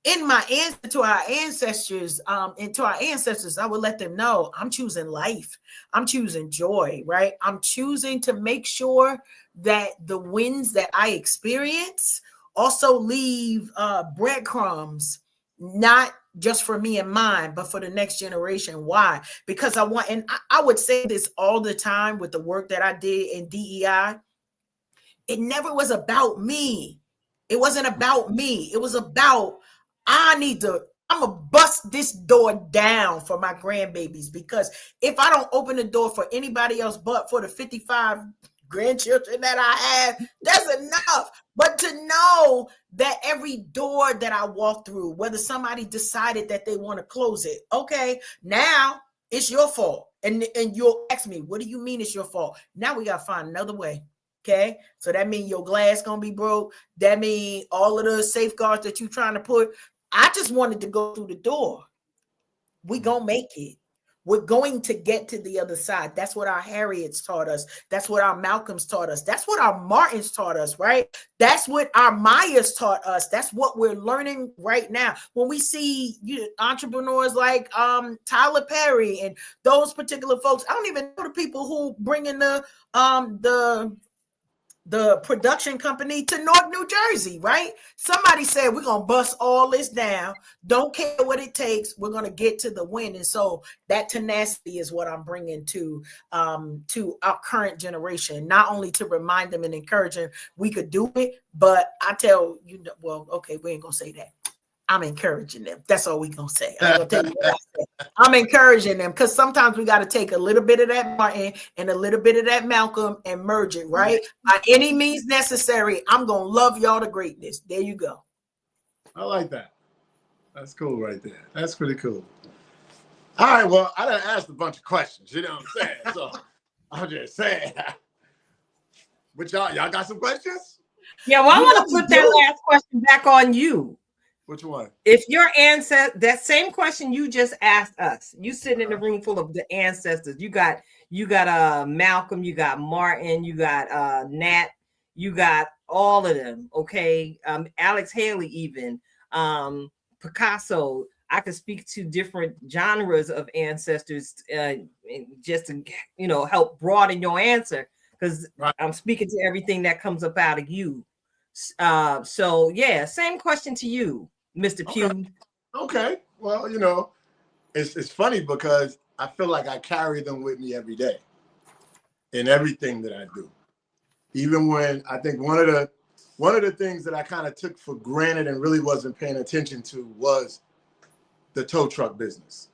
D: in my answer to our ancestors, I would let them know I'm choosing life. I'm choosing joy, right? I'm choosing to make sure that the wins that I experience also leave breadcrumbs, not just for me and mine, but for the next generation. Why? Because I want, and I would say this all the time with the work that I did in DEI, it never was about me. It wasn't about me. It was about, I'm going to bust this door down for my grandbabies, because if I don't open the door for anybody else but for the 55 grandchildren that I have, that's enough. But to know that every door that I walk through, whether somebody decided that they want to close it, okay, now it's your fault. And you'll ask me, what do you mean it's your fault? Now we got to find another way. Okay, so that means your glass gonna be broke. That means all of the safeguards that you're trying to put. I just wanted to go through the door. We gonna make it. We're going to get to the other side. That's what our Harriets taught us. That's what our Malcolms taught us. That's what our Martins taught us, right? That's what our Mayas taught us. That's what we're learning right now. When we see entrepreneurs like Tyler Perry and those particular folks, I don't even know the people who bring in the production company to North New Jersey, right? Somebody said, we're going to bust all this down. Don't care what it takes. We're going to get to the win. And so that tenacity is what I'm bringing to our current generation, not only to remind them and encourage them we could do it, but I tell you, well, okay, we ain't going to say that. I'm encouraging them. That's all we're going to say. I'm going to tell you what I say. I'm encouraging them, because sometimes we got to take a little bit of that Martin and a little bit of that Malcolm and merge it, right? By any means necessary, I'm going to love y'all to greatness. There you go.
E: I like that. That's cool right there. That's pretty cool. All right, well, I done asked a bunch of questions, you know what I'm saying? So I'm just saying. But y'all got some questions?
C: Yeah, well, I want to put that last question back on you.
E: Which one?
C: If your ancestor, that same question you just asked us, you sitting in a room full of the ancestors. You got Malcolm, you got Martin, you got Nat, you got all of them. Okay, Alex Haley, even Picasso. I could speak to different genres of ancestors, just to help broaden your answer, because I'm speaking to everything that comes up out of you. So yeah, same question to you, Mr. Pugh.
E: Okay. Well, it's funny because I feel like I carry them with me every day in everything that I do. Even when I think one of the things that I kind of took for granted and really wasn't paying attention to was the tow truck business.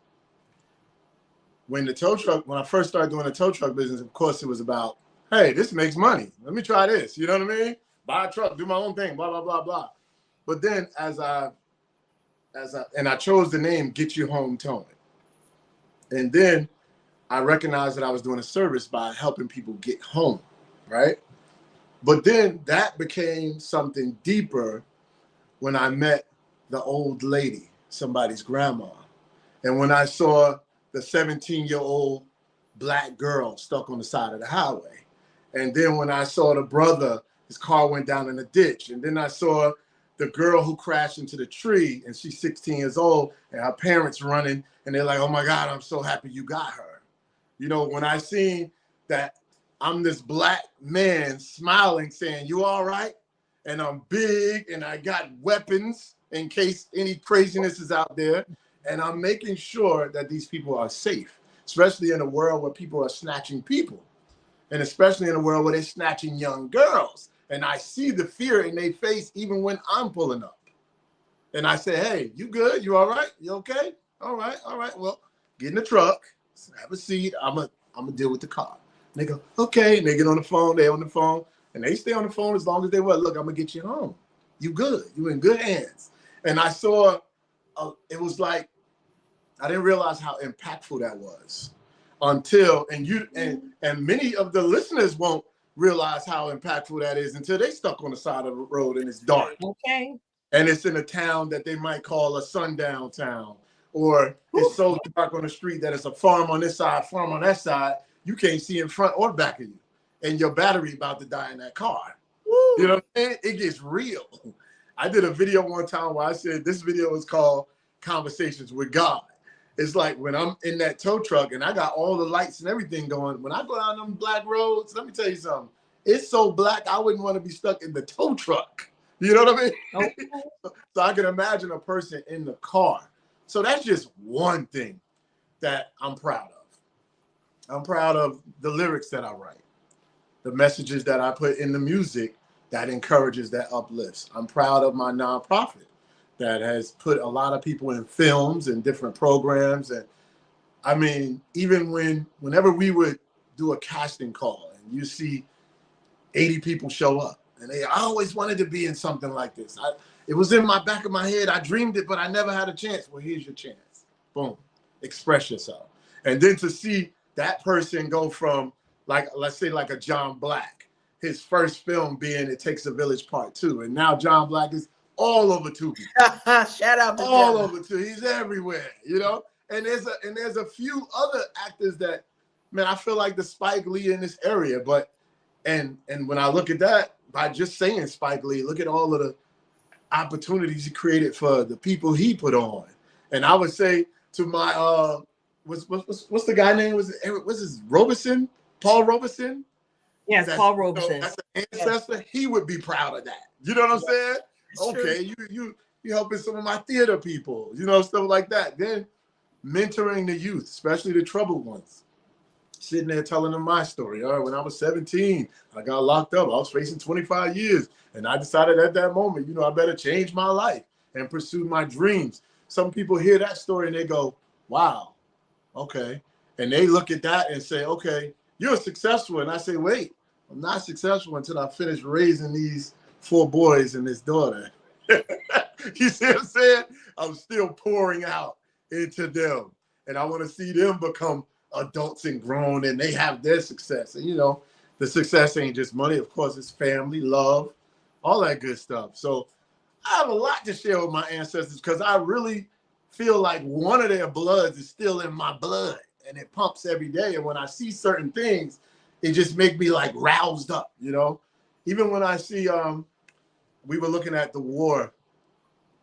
E: When I first started doing the tow truck business, of course it was about, hey, this makes money. Let me try this. You know what I mean? Buy a truck, do my own thing, blah, blah, blah, blah. But then as I chose the name Get You Home Towing. And then I recognized that I was doing a service by helping people get home, right? But then that became something deeper when I met the old lady, somebody's grandma. And when I saw the 17-year-old Black girl stuck on the side of the highway. And then when I saw the brother, his car went down in a ditch. And then I saw the girl who crashed into the tree, and she's 16 years old, and her parents running, and they're like, oh my God, I'm so happy you got her. When I seen that I'm this Black man smiling, saying, you all right? And I'm big, and I got weapons in case any craziness is out there. And I'm making sure that these people are safe, especially in a world where people are snatching people, and especially in a world where they're snatching young girls. And I see the fear in their face even when I'm pulling up. And I say, hey, you good? You all right? You okay? All right. Well, get in the truck, have a seat. I'm gonna deal with the car. And they go, okay. And they get on the phone. They on the phone. And they stay on the phone as long as they will. Look, I'm gonna get you home. You good. You in good hands. And I saw it was like, I didn't realize how impactful that was until, and many of the listeners won't realize how impactful that is until they stuck on the side of the road and it's dark.
C: Okay.
E: And it's in a town that they might call a sundown town, or it's so dark on the street that it's a farm on this side, farm on that side. You can't see in front or back of you, and your battery about to die in that car. You know what I'm saying? It gets real. I did a video one time where I said this video is called Conversations with God. It's like when I'm in that tow truck and I got all the lights and everything going. When I go down them black roads, let me tell you something. It's so black, I wouldn't want to be stuck in the tow truck. You know what I mean? Okay. So I can imagine a person in the car. So that's just one thing that I'm proud of. I'm proud of the lyrics that I write, the messages that I put in the music that encourages, that uplifts. I'm proud of my nonprofit that has put a lot of people in films and different programs. And I mean, even whenever we would do a casting call and you see 80 people show up and I always wanted to be in something like this. It was in my back of my head. I dreamed it, but I never had a chance. Well, here's your chance. Boom. Express yourself. And then to see that person go from, like, let's say like a John Black, his first film being It Takes a Village Part 2. And now John Black is all over Tubi.
D: Shout out to
E: all
D: John.
E: over Tubi. He's everywhere, you know? And there's a few other actors that, man, I feel like the Spike Lee in this area. But and when I look at that, by just saying Spike Lee, look at all of the opportunities he created for the people he put on. And I would say to my what's the guy name? What's his Robeson? Paul Robeson?
C: Yes, Paul Robeson.
E: That's an ancestor. Yes. He would be proud of that. You know what I'm saying? Okay, you helping some of my theater people, you know, stuff like that. Then mentoring the youth, especially the troubled ones. Sitting there telling them my story. All right, when I was 17, I got locked up. I was facing 25 years. And I decided at that moment, you know, I better change my life and pursue my dreams. Some people hear that story and they go, wow, okay. And they look at that and say, okay, you're successful. And I say, wait, I'm not successful until I finish raising these 4 boys and this daughter. You see what I'm saying? I'm still pouring out into them. And I want to see them become adults and grown and they have their success. And, you know, the success ain't just money. Of course, it's family, love, all that good stuff. So I have a lot to share with my ancestors because I really feel like one of their bloods is still in my blood and it pumps every day. And when I see certain things, it just makes me like roused up, you know? Even when I see, we were looking at the war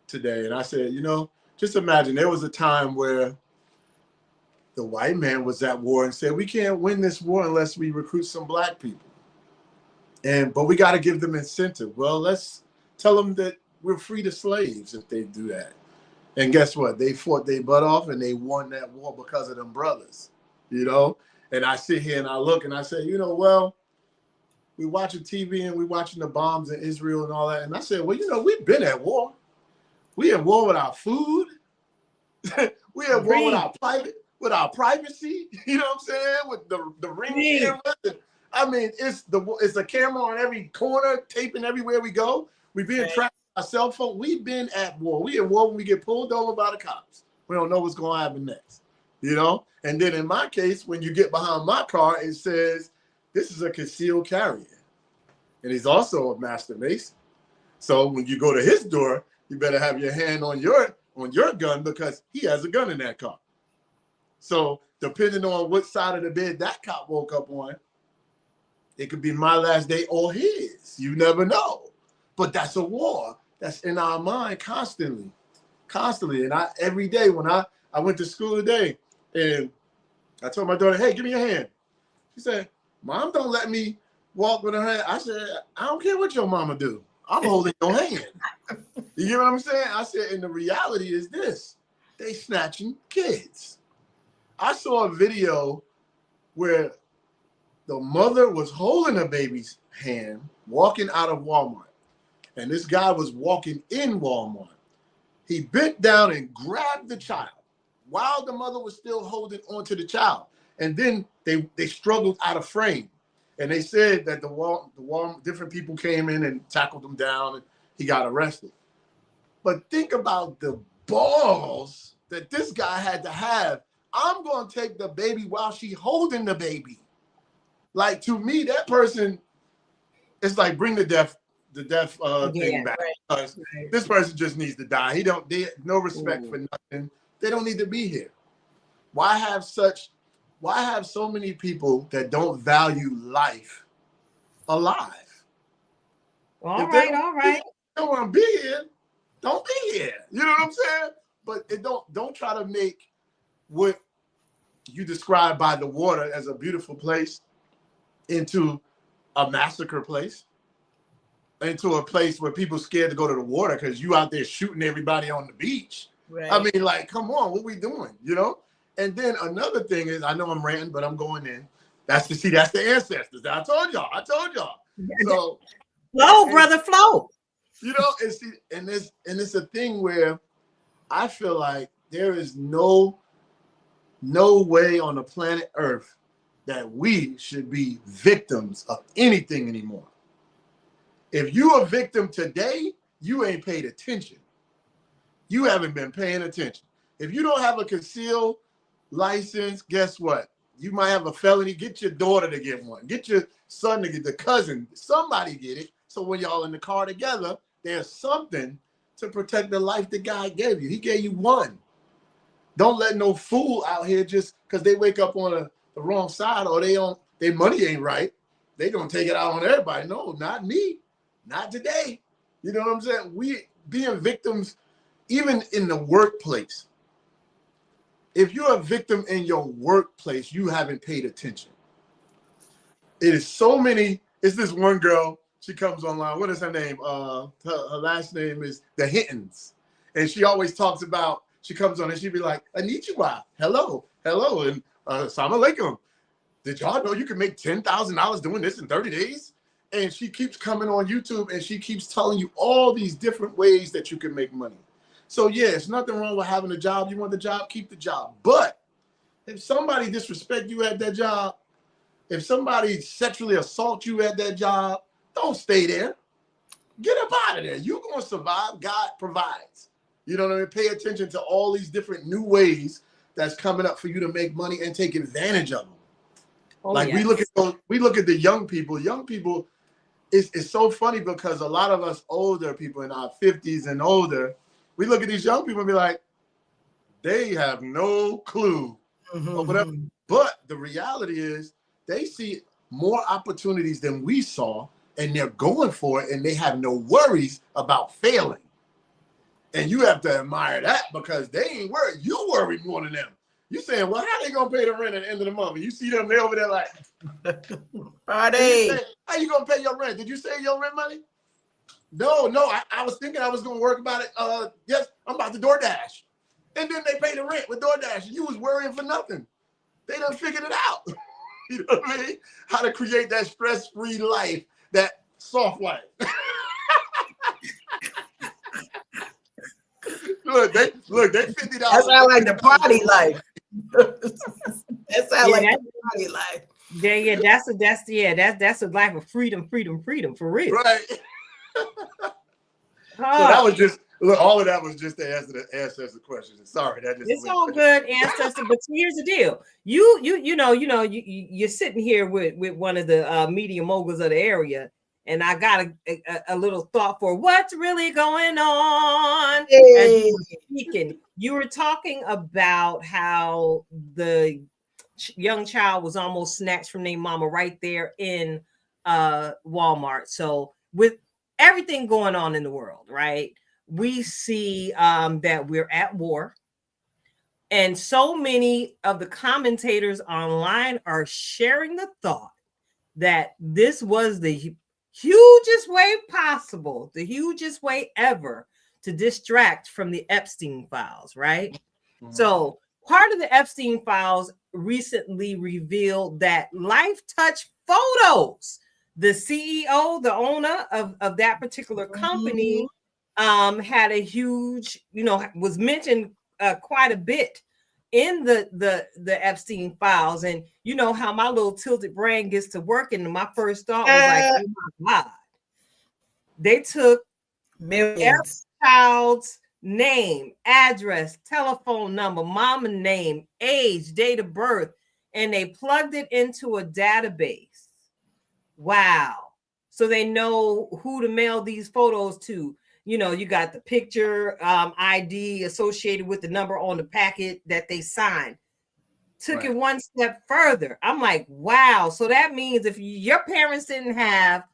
E: today and I said, you know, just imagine there was a time where the white man was at war and said, we can't win this war unless we recruit some black people. But we got to give them incentive. Well, let's tell them that we're free to slaves if they do that. And guess what? They fought their butt off and they won that war because of them brothers, you know? And I sit here and I look and I say, you know, well, we watching TV and we watching the bombs in Israel and all that. And I said, well, you know, we've been at war. We at war with our food. We at war with our privacy. You know what I'm saying? With the ring cameras. I mean, it's a camera on every corner, taping everywhere we go. We've been tracked by our cell phone. We've been at war. We at war when we get pulled over by the cops. We don't know what's going to happen next. You know? And then in my case, when you get behind my car, it says, this is a concealed carrier. And he's also a master mason. So when you go to his door, you better have your hand on your gun because he has a gun in that car. So depending on what side of the bed that cop woke up on, it could be my last day or his. You never know. But that's a war that's in our mind constantly. And every day when I went to school today and I told my daughter, hey, give me your hand. She said, Mom, don't let me walk with her hand. I said, I don't care what your mama do. I'm holding your hand. You get what I'm saying? I said, and the reality is this. They snatching kids. I saw a video where the mother was holding a baby's hand, walking out of Walmart. And this guy was walking in Walmart. He bent down and grabbed the child while the mother was still holding onto the child. And then they struggled out of frame. And they said that the different people came in and tackled him down and he got arrested. But think about the balls that this guy had to have. I'm going to take the baby while she holding the baby. Like, to me, that person, it's like bring the death thing back. Because this person just needs to die. They no respect for nothing. They don't need to be here. Why have so many people that don't value life alive?
C: All right.
E: Don't want to be here. Don't be here. You know what I'm saying? But don't try to make what you describe by the water as a beautiful place into a massacre place, into a place where people scared to go to the water because you out there shooting everybody on the beach. Right. I mean, like, come on, what we doing? You know? And then another thing is, I know I'm ranting, but I'm going in. That's the ancestors. I told y'all. So
C: flow, brother, flow.
E: You know, and it's a thing where I feel like there is no way on the planet Earth that we should be victims of anything anymore. If you a victim today, you ain't paid attention. You haven't been paying attention. If you don't have a concealed license, guess what? You might have a felony. Get your daughter to get one. Get your son to get the cousin. Somebody get it. So when y'all in the car together, there's something to protect the life that God gave you. He gave you one. Don't let no fool out here just because they wake up on the wrong side or their money ain't right. They gonna take it out on everybody. No, not me. Not today. You know what I'm saying? We being victims, even in the workplace. If you're a victim in your workplace, you haven't paid attention. It is so many. It's this one girl. She comes online. What is her name? Her last name is the Hittens. And she always talks about, she comes on and she be like, Anichiwa, hello, and Assalamu alaikum. Did y'all know you can make $10,000 doing this in 30 days? And she keeps coming on YouTube and she keeps telling you all these different ways that you can make money. So yeah, it's nothing wrong with having a job. You want the job, keep the job. But if somebody disrespect you at that job, if somebody sexually assault you at that job, don't stay there. Get up out of there. You're going to survive. God provides. You know what I mean? Pay attention to all these different new ways that's coming up for you to make money and take advantage of them. We look at the young people. Young people, it's so funny because a lot of us older people in our 50s and older, we look at these young people and be like, they have no clue or whatever. But the reality is they see more opportunities than we saw, and they're going for it, and they have no worries about failing. And you have to admire that because they ain't worried. You worry more than them. You saying, well, how they gonna pay the rent at the end of the month? And you see them, they over there like, Friday. How you gonna pay your rent? Did you save your rent money? No. I was thinking I was gonna work about it. Yes, I'm about to DoorDash. And then they pay the rent with DoorDash. You was worrying for nothing. They done figured it out. You know what I mean? How to create that stress-free life, that soft life. Look, they $50.
D: That sound like the party life. That sound like the party life.
C: Yeah, that's a life of freedom for real.
E: Right. So that was just all of that was just to answer the question. Sorry, that just
C: it's all good, ancestor. But here's the deal: you're sitting here with one of the media moguls of the area, and I got a little thought for what's really going on. Hey. As you were speaking, you were talking about how the young child was almost snatched from their mama right there in Walmart. So with everything going on in the world, right? We see that we're at war. And so many of the commentators online are sharing the thought that this was the hugest way possible, the hugest way ever to distract from the Epstein files, right? Mm-hmm. So part of the Epstein files recently revealed that Life Touch Photos, the CEO, the owner of that particular company, had a huge, was mentioned quite a bit in the Epstein files. And you know how my little tilted brain gets to working. And my first thought was like, oh my God. They took
D: millions.
C: Every child's name, address, telephone number, mama name, age, date of birth, and they plugged it into a database. Wow. So they know who to mail these photos to. You know, you got the picture ID associated with the number on the packet that they signed. Took it one step further. I'm like, wow. So that means if your parents didn't have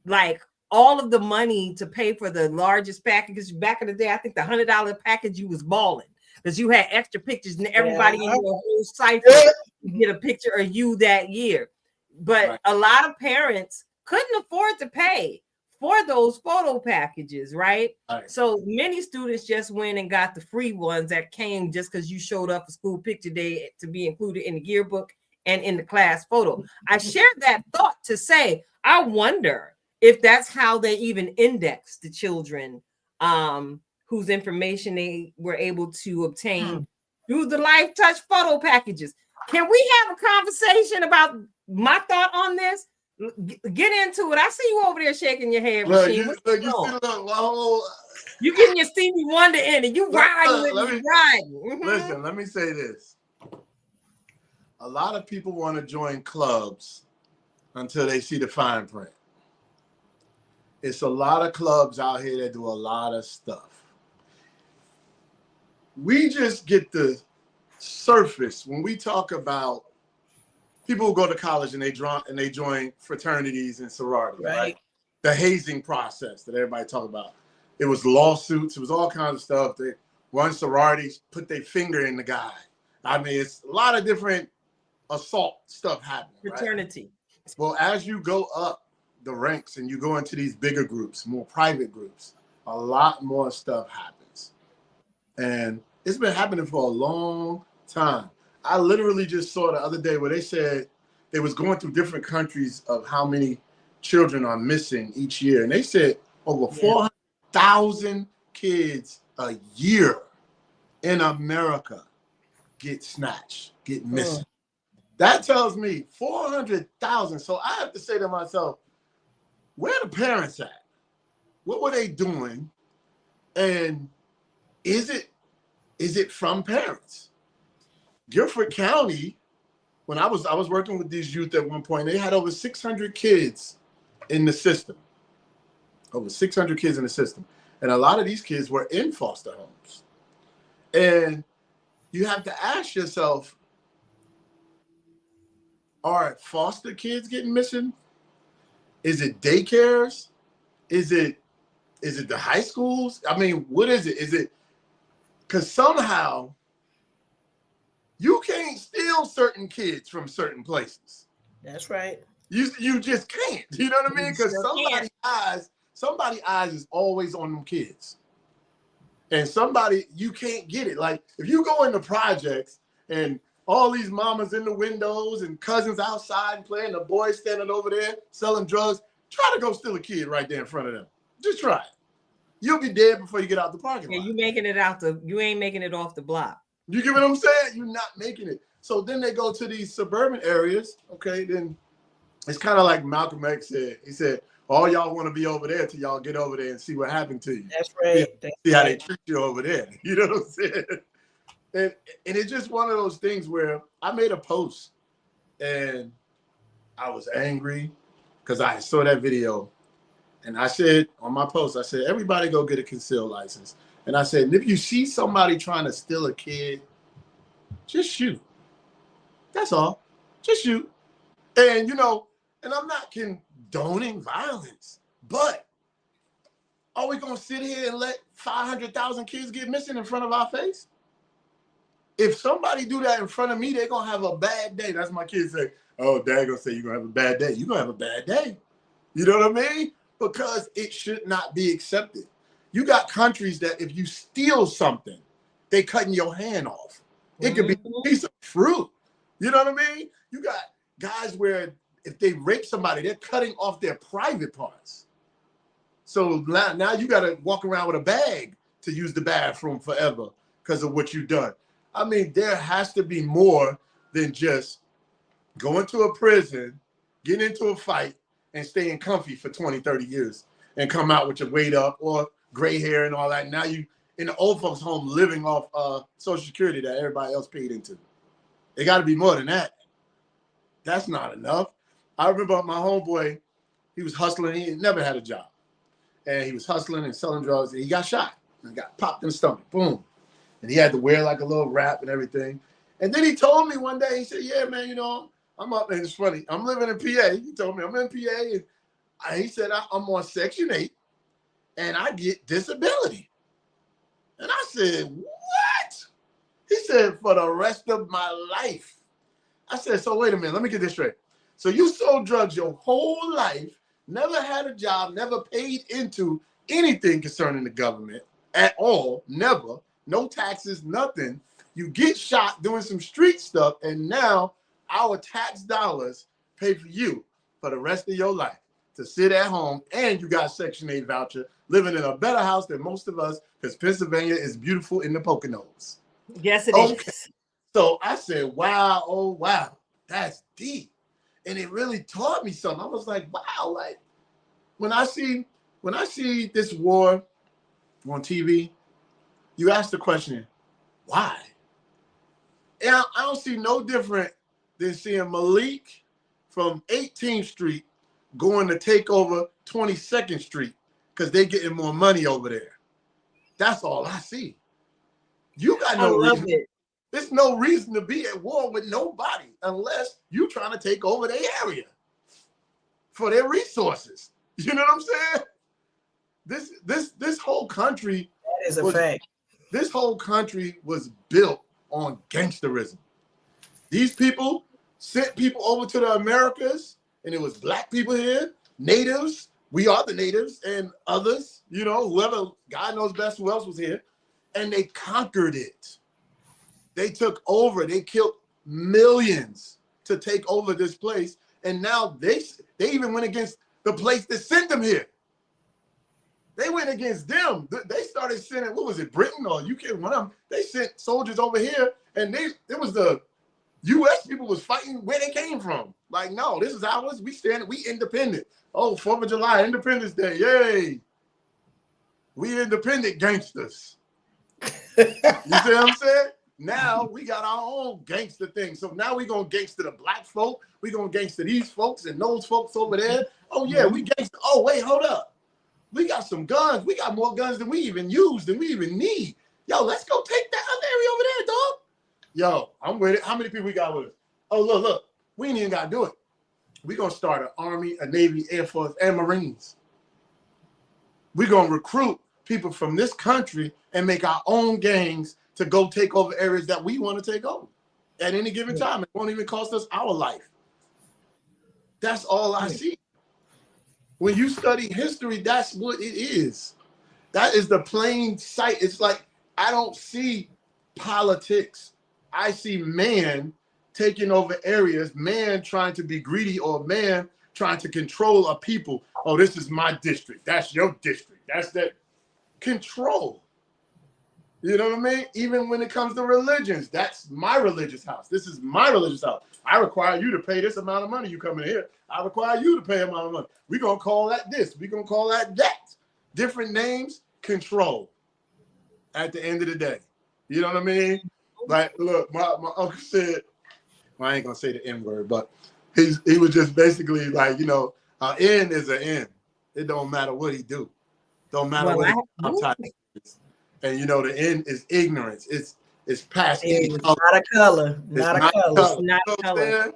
C: like all of the money to pay for the largest packages back in the day, I think the $100 package, you was balling because you had extra pictures and everybody in your whole cipher get a picture of you that year. But a lot of parents couldn't afford to pay for those photo packages, right? So many students just went and got the free ones that came just because you showed up for school picture day to be included in the yearbook and in the class photo. I shared that thought to say, I wonder if that's how they even index the children whose information they were able to obtain through the Life Touch photo packages. Can we have a conversation about my thought on this? Get into it. I see you over there shaking your head, Rasheem. You getting your Stevie Wonder in it. You riding.
E: Listen, let me say this. A lot of people want to join clubs until they see the fine print. It's a lot of clubs out here that do a lot of stuff. We just get the surface when we talk about people who go to college and they join fraternities and sororities, right? The hazing process that everybody talk about. It was lawsuits. It was all kinds of stuff. One sorority put their finger in the guy. I mean, it's a lot of different assault stuff happening.
C: Fraternity.
E: Right? Well, as you go up the ranks and you go into these bigger groups, more private groups, a lot more stuff happens. And it's been happening for a long time. I literally just saw the other day where they said they was going through different countries of how many children are missing each year. And they said over 400,000 kids a year in America get snatched, get missing. That tells me 400,000. So I have to say to myself, where are the parents at? What were they doing? And is it from parents? Guilford County, when I was working with these youth at one point, they had over 600 kids in the system. Over 600 kids in the system. And a lot of these kids were in foster homes. And you have to ask yourself, are foster kids getting missing? Is it daycares? Is it the high schools? I mean, what is it? Is it because somehow you can't steal certain kids from certain places.
D: That's right.
E: You just can't. You know what I mean? Because somebody's eyes is always on them kids. And you can't get it. Like if you go into projects and all these mamas in the windows and cousins outside and playing, the boys standing over there selling drugs, try to go steal a kid right there in front of them. Just try it. You'll be dead before you get out the parking lot.
C: You ain't making it off the block.
E: You get what I'm saying? You're not making it. So then they go to these suburban areas. Okay, then it's kind of like Malcolm X said. He said, all y'all want to be over there till y'all get over there and see what happened to you.
D: That's right.
E: See how they treat you over there. You know what I'm saying? And it's just one of those things where I made a post and I was angry because I saw that video. And I said on my post, I said, everybody go get a concealed license. And I said, if you see somebody trying to steal a kid, just shoot. That's all. Just shoot. And, and I'm not condoning violence, but are we going to sit here and let 500,000 kids get missing in front of our face? If somebody do that in front of me, they're going to have a bad day. That's my kids say, oh, dad going to say you're going to have a bad day. You're going to have a bad day. You know what I mean? Because it should not be accepted. You got countries that if you steal something, they cutting your hand off. It could be a piece of fruit. You know what I mean? You got guys where if they rape somebody, they're cutting off their private parts. So now you got to walk around with a bag to use the bathroom forever because of what you've done. I mean, there has to be more than just going to a prison, getting into a fight, and staying comfy for 20, 30 years and come out with your weight up or gray hair and all that. Now you in the old folks' home living off Social Security that everybody else paid into. It got to be more than that. That's not enough. I remember my homeboy, he was hustling. He never had a job. And he was hustling and selling drugs. And he got shot. And got popped in the stomach. Boom. And he had to wear like a little wrap and everything. And then he told me one day, he said, yeah, man, you know, I'm up. And it's funny. I'm living in PA. He told me I'm in PA. And he said, I'm on Section 8. And I get disability. And I said, what? He said, for the rest of my life. I said, so wait a minute, let me get this straight. So you sold drugs your whole life, never had a job, never paid into anything concerning the government at all, never, no taxes, nothing. You get shot doing some street stuff, and now our tax dollars pay for you for the rest of your life to sit at home, and you got Section 8 voucher, living in a better house than most of us, because Pennsylvania is beautiful in the Poconos.
C: Yes, it is.
E: So I said, wow, oh, wow, that's deep. And it really taught me something. I was like, wow, like when I see this war on TV, you ask the question, why? And I don't see no different than seeing Malik from 18th Street going to take over 22nd Street because they're getting more money over there. That's all I see. You got no reason. There's no reason to be at war with nobody unless you're trying to take over their area for their resources. You know what I'm saying? This whole country,
D: that is a fact.
E: This whole country was built on gangsterism. These people sent people over to the Americas, and it was black people here, natives. We are the natives, and others. You know, whoever, God knows best who else was here, and they conquered it. They took over. They killed millions to take over this place. And now they even went against the place that sent them here. They went against them. They started sending, what was it, Britain or UK? One of them, they sent soldiers over here. And it was the U.S. people was fighting where they came from. Like, no, this is ours. We independent. Oh, 4th of July, Independence Day. Yay. We independent gangsters. You see what I'm saying? Now we got our own gangster thing. So now we're going to gangster the black folk. We're going to gangster these folks and those folks over there. Oh, yeah, we gangster. Oh, wait, hold up. We got some guns. We got more guns than we even use, than we even need. Yo, let's go take that other area over there, dog. Yo, I'm with it. How many people we got with us? Oh, look. We ain't even got to do it. We're going to start an Army, a Navy, Air Force, and Marines. We're going to recruit people from this country and make our own gangs to go take over areas that we want to take over at any given time. It won't even cost us our life. That's all I see. When you study history, that's what it is. That is the plain sight. It's like, I don't see politics. I see man taking over areas, man trying to be greedy, or man trying to control a people. Oh, this is my district. That's your district. That's that control. You know what I mean? Even when it comes to religions, that's my religious house. This is my religious house. I require you to pay this amount of money. You come in here. I require you to pay a amount of money. We're going to call that this. We're going to call that that. Different names, control. At the end of the day. You know what I mean? Like, look, my uncle said, well, I ain't going to say the N word, but he was just basically like, you know, an N is an N. It don't matter what he do. Don't matter what he type is. And you know, the N is ignorance. It's past any color.
D: Not a color. Not a color.
C: Not a color.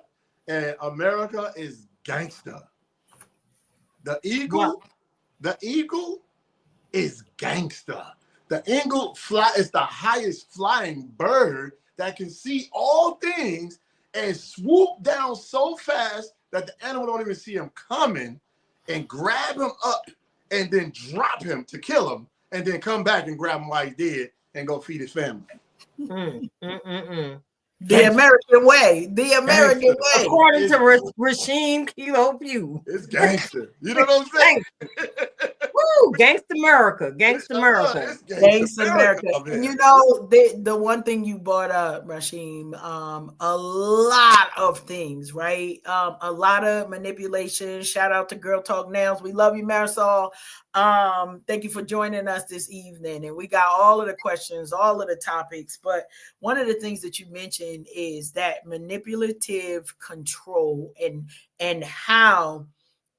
E: And America is gangster. The eagle is gangster. The eagle is the highest flying bird that can see all things and swoop down so fast that the animal don't even see him coming, and grab him up and then drop him to kill him, and then come back and grab him while he's dead and go feed his family.
D: The American way. The American way.
C: According to Rasheem Pugh.
E: It's gangster. You know what I'm saying?
C: Woo! Gangsta America. Gangsta America.
D: Thanks, America. And you know, the one thing you brought up, Rasheem, a lot of things, right? A lot of manipulation. Shout out to Girl Talk Nails. We love you, Marisol. Thank you for joining us this evening. And we got all of the questions, all of the topics. But one of the things that you mentioned is that manipulative control and how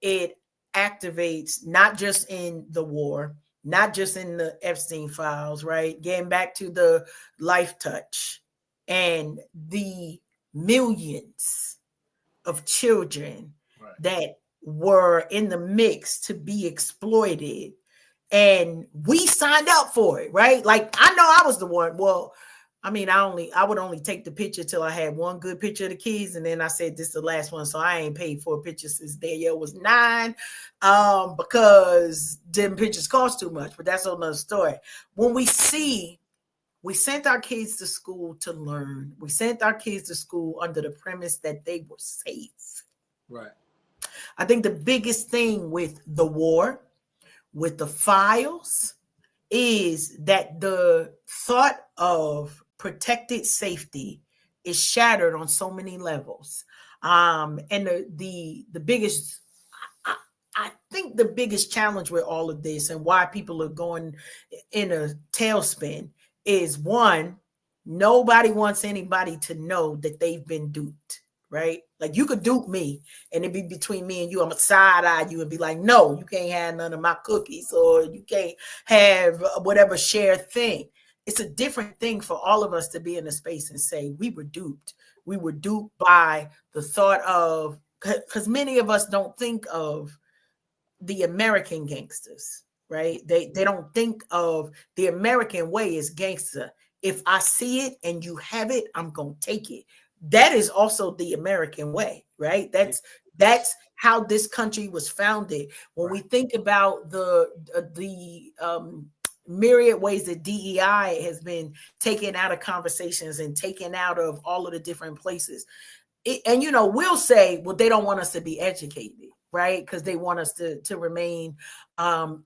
D: it activates not just in the war, not just in the Epstein files, right? Getting back to the Life Touch and the millions of children that were in the mix to be exploited. And we signed up for it, right? Like, I know I was the one. Well, I mean, I would only take the picture till I had one good picture of the kids, and then I said this is the last one, so I ain't paid for a picture since Danielle was 9, because them pictures cost too much. But that's another story. When we sent our kids to school to learn. We sent our kids to school under the premise that they were safe.
E: Right.
D: I think the biggest thing with the war, with the files, is that the thought of protected safety is shattered on so many levels. And the biggest, I think the biggest challenge with all of this and why people are going in a tailspin is, one, nobody wants anybody to know that they've been duped. Right? Like, you could dupe me and it'd be between me and you. I'm a side-eye you and be like, no, you can't have none of my cookies, or you can't have whatever shared thing. It's a different thing for all of us to be in a space and say, we were duped. We were duped by the thought of, because many of us don't think of the American gangsters, right? They don't think of the American way as gangster. If I see it and you have it, I'm going to take it. That is also the American way, right? That's how this country was founded. When we think about the myriad ways that DEI has been taken out of conversations and taken out of all of the different places, and you know, we'll say, well, they don't want us to be educated, right? Because they want us to remain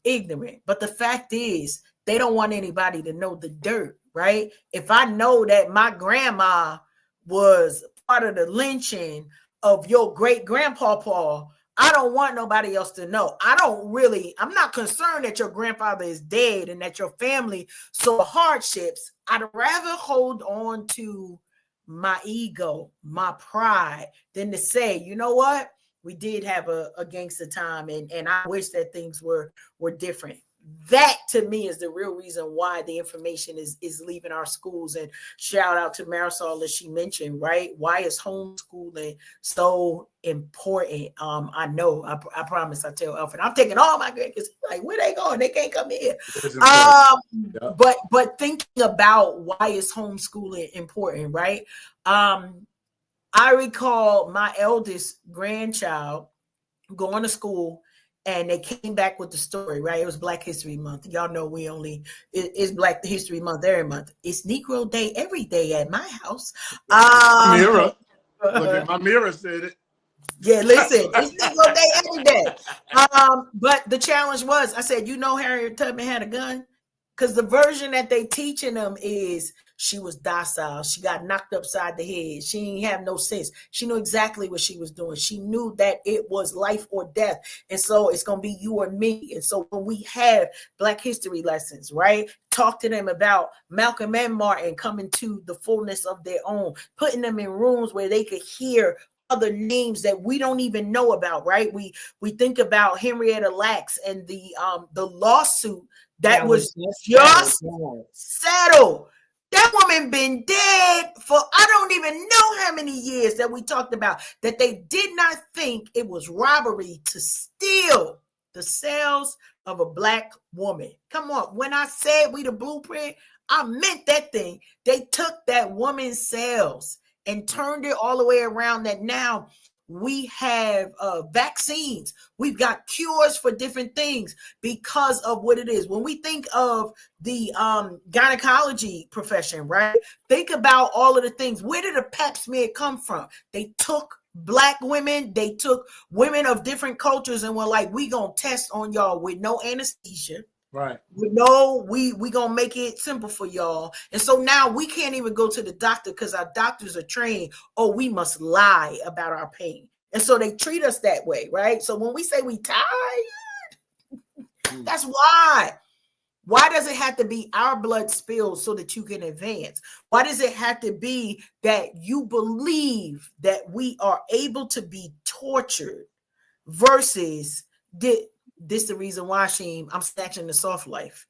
D: ignorant. But the fact is, they don't want anybody to know the dirt, right? If I know that my grandma was part of the lynching of your great grandpapa, I don't want nobody else to know. I'm not concerned that your grandfather is dead and that your family saw hardships. I'd rather hold on to my ego, my pride, than to say, you know what? We did have a gangster time, and I wish that things were different. That, to me, is the real reason why the information is leaving our schools. And shout out to Marisol, as she mentioned, right? Why is homeschooling so important? I know, I promise, I tell Alfred, I'm taking all my grandkids, like, where they going? They can't come here. But thinking about why is homeschooling important, right? I recall my eldest grandchild going to school, and they came back with the story, right? It was Black History Month. Y'all know it's Black History Month every month. It's Negro Day every day at my house.
E: Mirror. Look at my mirror said it.
D: Yeah, listen, it's Negro Day every day. But the challenge was, I said, you know, Harriet Tubman had a gun? Because the version that they teaching them is she was docile. She got knocked upside the head. She didn't have no sense. She knew exactly what she was doing. She knew that it was life or death. And so it's going to be you or me. And so when we have Black history lessons, right, talk to them about Malcolm and Martin coming to the fullness of their own, putting them in rooms where they could hear other names that we don't even know about, right? We think about Henrietta Lacks and the lawsuit that was just settled. That woman been dead for I don't even know how many years, that we talked about, that they did not think it was robbery to steal the cells of a Black woman. Come on. When I said we the blueprint, I meant that thing. They took that woman's cells and turned it all the way around, that now we have vaccines. We've got cures for different things because of what it is. When we think of the gynecology profession, right? Think about all of the things. Where did a pap smear come from? They took Black women, they took women of different cultures and were like, we gonna test on y'all with no anesthesia.
E: Right.
D: We gonna make it simple for y'all. And so now we can't even go to the doctor because our doctors are trained. Oh, we must lie about our pain. And so they treat us that way, right? So when we say we tired, that's why. Why does it have to be our blood spilled so that you can advance? Why does it have to be that you believe that we are able to be tortured versus this the reason why, Sheem, I'm snatching the soft life?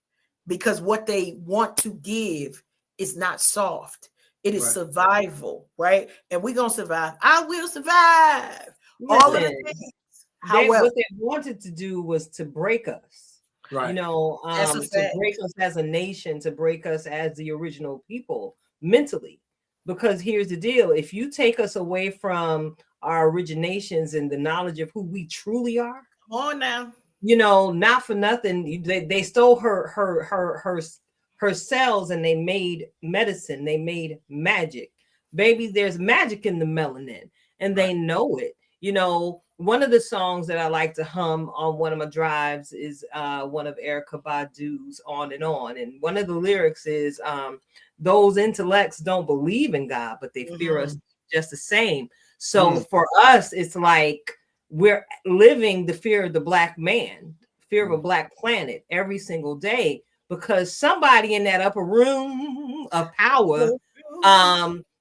D: Because what they want to give is not soft. It is survival, right? And we're going to survive. I will survive.
C: Listen,
D: all of the things.
C: What they wanted to do was to break us.
E: Right.
C: You know, to break us as a nation, to break us as the original people mentally. Because here's the deal. If you take us away from our originations and the knowledge of who we truly are.
D: Come on now.
C: You know, not for nothing. They stole her cells and they made medicine. They made magic. Baby, there's magic in the melanin and they know it. You know, one of the songs that I like to hum on one of my drives is one of Erykah Badu's On and On. And one of the lyrics is, those intellects don't believe in God, but they fear us just the same. So for us, it's like we're living the fear of the Black man, fear of a Black planet every single day, because somebody in that upper room of power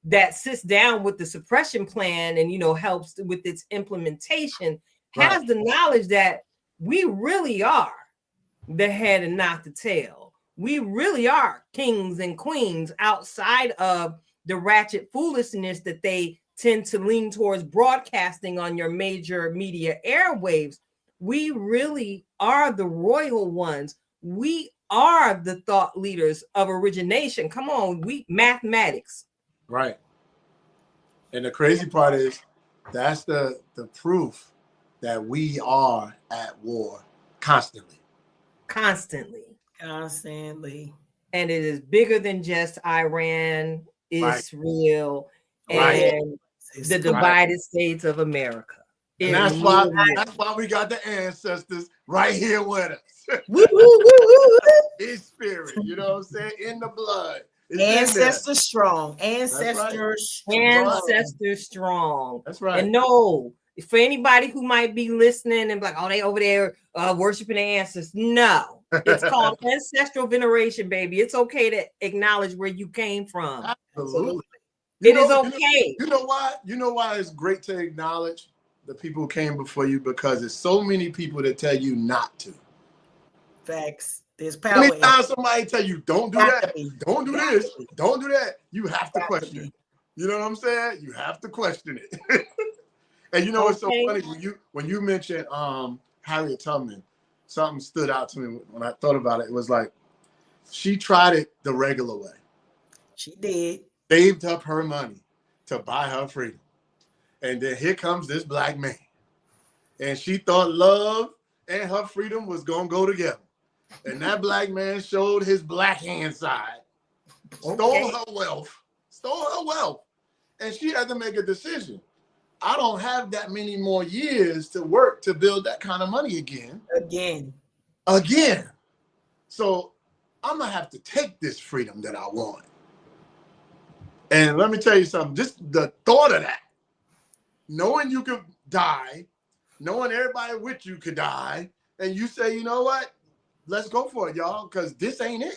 C: that sits down with the suppression plan and, you know, helps with its implementation has the knowledge that we really are the head and not the tail. We really are kings and queens outside of the ratchet foolishness that they tend to lean towards broadcasting on your major media airwaves. We really are the royal ones. We are the thought leaders of origination. Come on, mathematics.
E: Right. And the crazy part is that's the proof that we are at war constantly.
C: Constantly.
D: And
C: it is bigger than just Iran, Israel, and the divided states of America.
E: And that's why we got the ancestors right here with us. In spirit, you know what I'm saying? In the blood.
D: Ancestor strong.
C: Ancestor strong.
E: That's right.
C: And no, for anybody who might be listening and be like, oh, they over there worshiping the ancestors. No, it's called ancestral veneration, baby. It's okay to acknowledge where you came from.
E: Absolutely.
C: It is okay.
E: You know why? You know why it's great to acknowledge the people who came before you? Because there's so many people that tell you not to.
D: Facts. There's power.
E: Anytime somebody tell you don't do that, don't do this, don't do that, you have to question it. You know what I'm saying? You have to question it. And you know what's so funny when you mentioned Harriet Tubman, something stood out to me when I thought about it. It was like she tried it the regular way.
D: She did.
E: Saved up her money to buy her freedom. And then here comes this Black man. And she thought love and her freedom was gonna go together. And that Black man showed his Black hand side, stole her wealth, and she had to make a decision. I don't have that many more years to work to build that kind of money again. So I'm gonna have to take this freedom that I want. And let me tell you something, just the thought of that, knowing you could die, knowing everybody with you could die, and you say, you know what? Let's go for it, y'all, because this ain't it.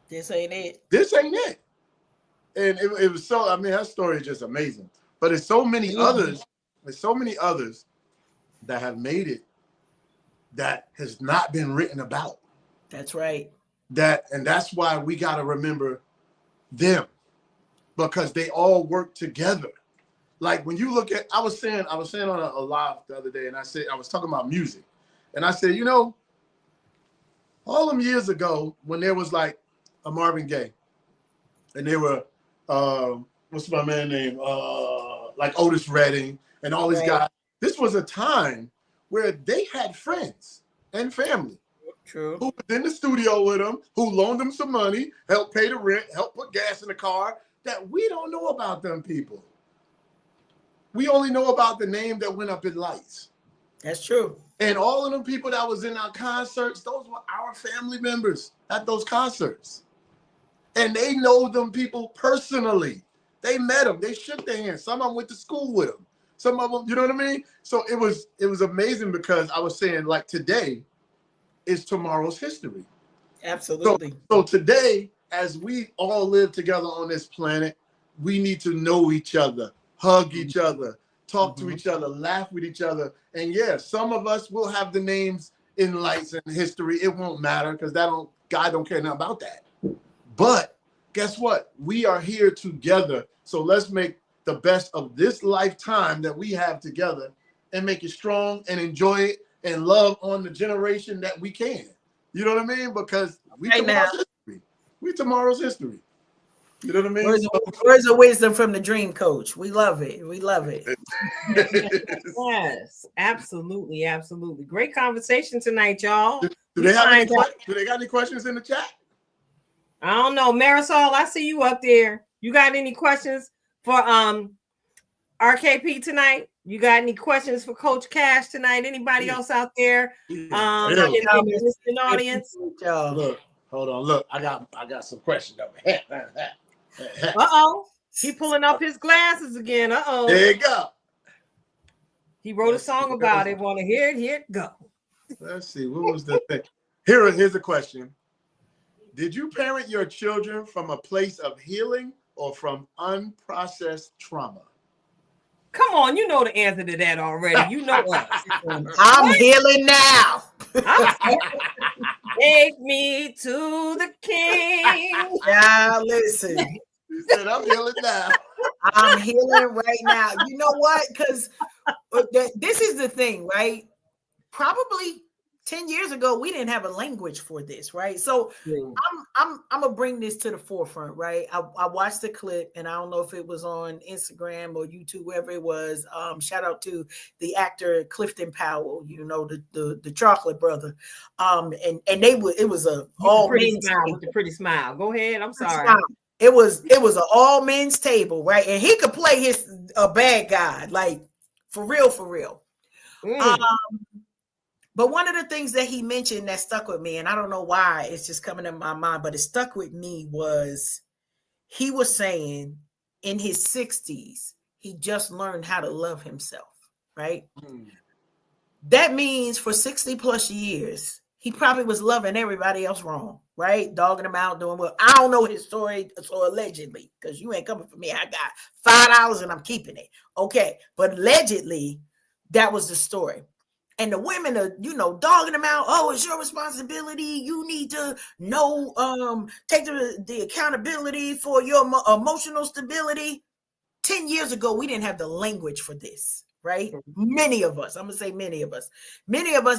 D: This ain't it.
E: And it was so, I mean, that story is just amazing. But there's so many others, that have made it that has not been written about.
D: That's right.
E: And that's why we got to remember them, because they all work together. Like when you look at, I was saying on a live the other day, and I was talking about music, and I said, you know, all them years ago when there was like a Marvin Gaye, and they were what's my man name, like Otis Redding and all these guys. This was a time where they had friends and family.
D: True.
E: Who was in the studio with them, who loaned them some money, helped pay the rent, helped put gas in the car. That we don't know about them people. we only know about the name that went up in lights.
D: That's true.
E: And all of them people that was in our concerts, those were our family members at those concerts. And they know them people personally. They met them. They shook their hands. Some of them went to school with them. Some of them, you know what I mean? So it was amazing because I was saying, like, today is tomorrow's history.
D: Absolutely.
E: So today, as we all live together on this planet, we need to know each other, hug each other, talk to each other, laugh with each other. And yeah, some of us will have the names in lights and history. It won't matter because God don't care nothing about that. But guess what? We are here together. So let's make the best of this lifetime that we have together and make it strong and enjoy it and love on the generation that we can. You know what I mean? Because we tomorrow's history. We tomorrow's history. You know what I mean?
D: Words of wisdom from the Dream Coach. We love it. We love it.
C: Yes, absolutely, absolutely. Great conversation tonight, y'all.
E: Do they got any questions in the chat?
C: I don't know. Marisol, I see you up there. You got any questions for RKP tonight? You got any questions for Coach Cash tonight? Anybody else out there in the listening audience?
E: Look, hold on. Look, I got some questions over here.
C: Uh-oh. He pulling up his glasses again. Uh-oh.
E: There you go.
C: He wrote a song about it. Want to hear it? Here it go.
E: Let's see. What was the thing? Here's a question. Did you parent your children from a place of healing or from unprocessed trauma?
C: Come on, you know the answer to that already. You know what?
D: I'm healing now.
C: Take me to the king.
D: Now listen.
E: He said, I'm healing now.
D: I'm healing right now. You know what? Because this is the thing, right? Probably 10 years ago, we didn't have a language for this, right? So I'm gonna bring this to the forefront, right? I watched the clip, and I don't know if it was on Instagram or YouTube, wherever it was. Shout out to the actor Clifton Powell, you know, the chocolate brother. And it was a all men's
C: smile with the pretty smile. Go ahead. I'm sorry.
D: It was an all men's table, right? And he could play a bad guy, like for real. But one of the things that he mentioned that stuck with me, and I don't know why it's just coming in my mind, but it stuck with me, was he was saying in his 60s, he just learned how to love himself, right? That means for 60 plus years, he probably was loving everybody else wrong, right? Dogging them out, doing well. I don't know his story, so allegedly, because you ain't coming for me. I got $5 and I'm keeping it. Okay, but allegedly, that was the story. And the women are, dogging them out. Oh, it's your responsibility. You need to know, take the accountability for your emotional stability. 10 years ago, we didn't have the language for this, right? Many of us, I'm going to say many of us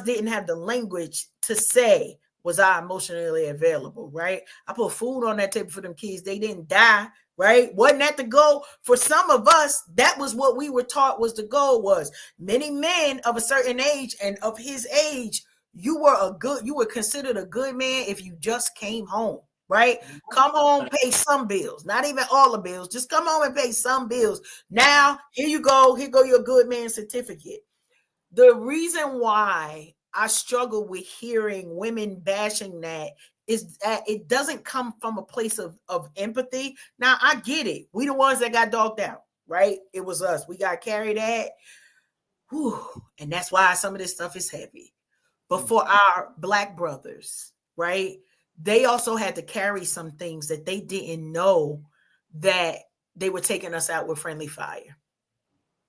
D: didn't have the language to say, was I emotionally available, right? I put food on that table for them kids. They didn't die, right? Wasn't that the goal? For some of us, that was what we were taught was the goal was. Many men of a certain age and of his age, you were considered a good man if you just came home, right? Come home, pay some bills, not even all the bills. Just come home and pay some bills. Now, here you go. Here go your good man certificate. The reason why I struggle with hearing women bashing that is that it doesn't come from a place of empathy. Now, I get it. We the ones that got dogged out, right? It was us. We got carried that. Whew. And that's why some of this stuff is heavy. But for our Black brothers, right, they also had to carry some things that they didn't know that they were taking us out with friendly fire.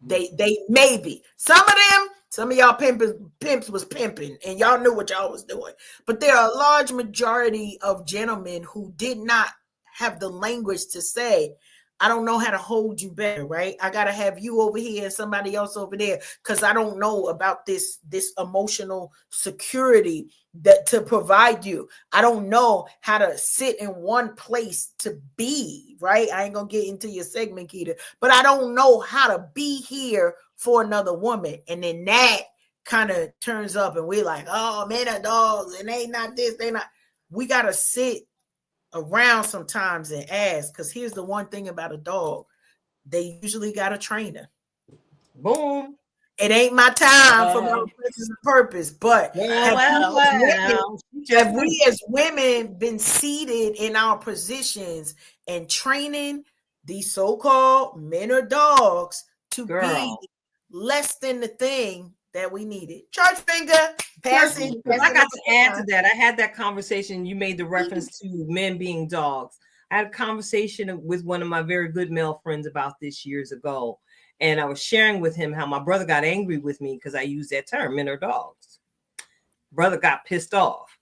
D: They maybe some of y'all pimps was pimping and y'all knew what y'all was doing. But there are a large majority of gentlemen who did not have the language to say, I don't know how to hold you better, right? I got to have you over here and somebody else over there because I don't know about this emotional security that to provide you. I don't know how to sit in one place to be, right? I ain't going to get into your segment, Keita, but I don't know how to be here for another woman. And then that kind of turns up and we're like, oh, men are dogs and they not this, they not. We got to sit around sometimes and ask, because here's the one thing about a dog, they usually got a trainer.
C: Boom.
D: It ain't my time for my purpose and purpose, but have we as women been seated in our positions and training these so-called men or dogs to be less than the thing that we needed? Church finger, passing.
C: I got to add to that. I had that conversation. You made the reference to men being dogs. I had a conversation with one of my very good male friends about this years ago. And I was sharing with him how my brother got angry with me because I used that term, men are dogs. Brother got pissed off.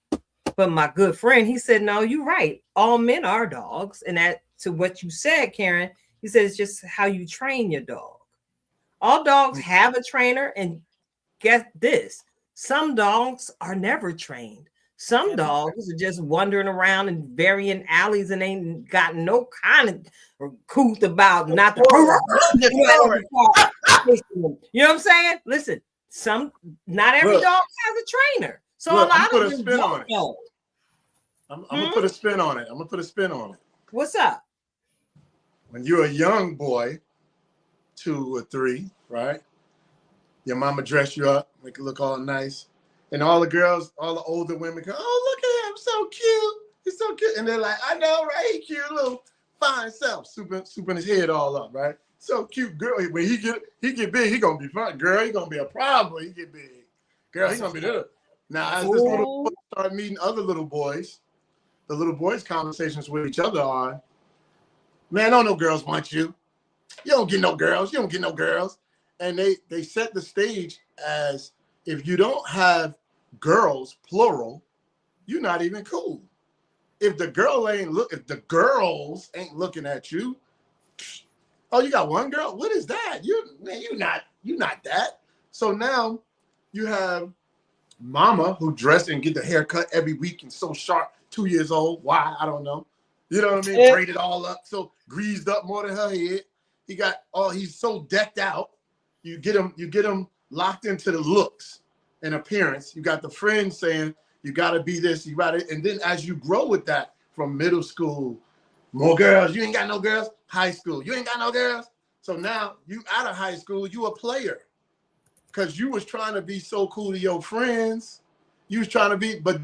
C: But my good friend, he said, no, you're right. All men are dogs. And that, to what you said, Karen, he said, it's just how you train your dog. All dogs have a trainer. And get this, some dogs are never trained. Some dogs are just wandering around in varying alleys and ain't got no kind of couth about not the you know what I'm saying? Listen, not every dog has a trainer. So a lot of them don't know.
E: I'm gonna put a spin on it.
C: What's up?
E: When you're a young boy, 2 or 3, right? Your mama dress you up, make you look all nice. And all the girls, all the older women go, oh, look at him, so cute. He's so cute. And they're like, I know, right? He cute, little fine self, souping his head all up, right? So cute, girl. When he get big, he gonna be fun. Girl, he gonna be a problem when he get big. Girl, he gonna be there. Now, as this little boy start meeting other little boys, the little boys' conversations with each other are, man, don't no girls want you. You don't get no girls. You don't get no girls. And they set the stage as, if you don't have girls, plural, you're not even cool. If the girls ain't looking at you, oh, you got one girl? What is that? You're not that. So now you have mama who dress and get the haircut every week and so sharp, 2 years old. Why? I don't know. You know what I mean? Braided all up, so greased up more than her head. He's so decked out. You get him locked into the looks and appearance. You got the friends saying, you got to be this, you got it. And then as you grow with that from middle school, more girls, you ain't got no girls. High school, you ain't got no girls. So now you out of high school, you a player. Because you was trying to be so cool to your friends. You was trying to be, but.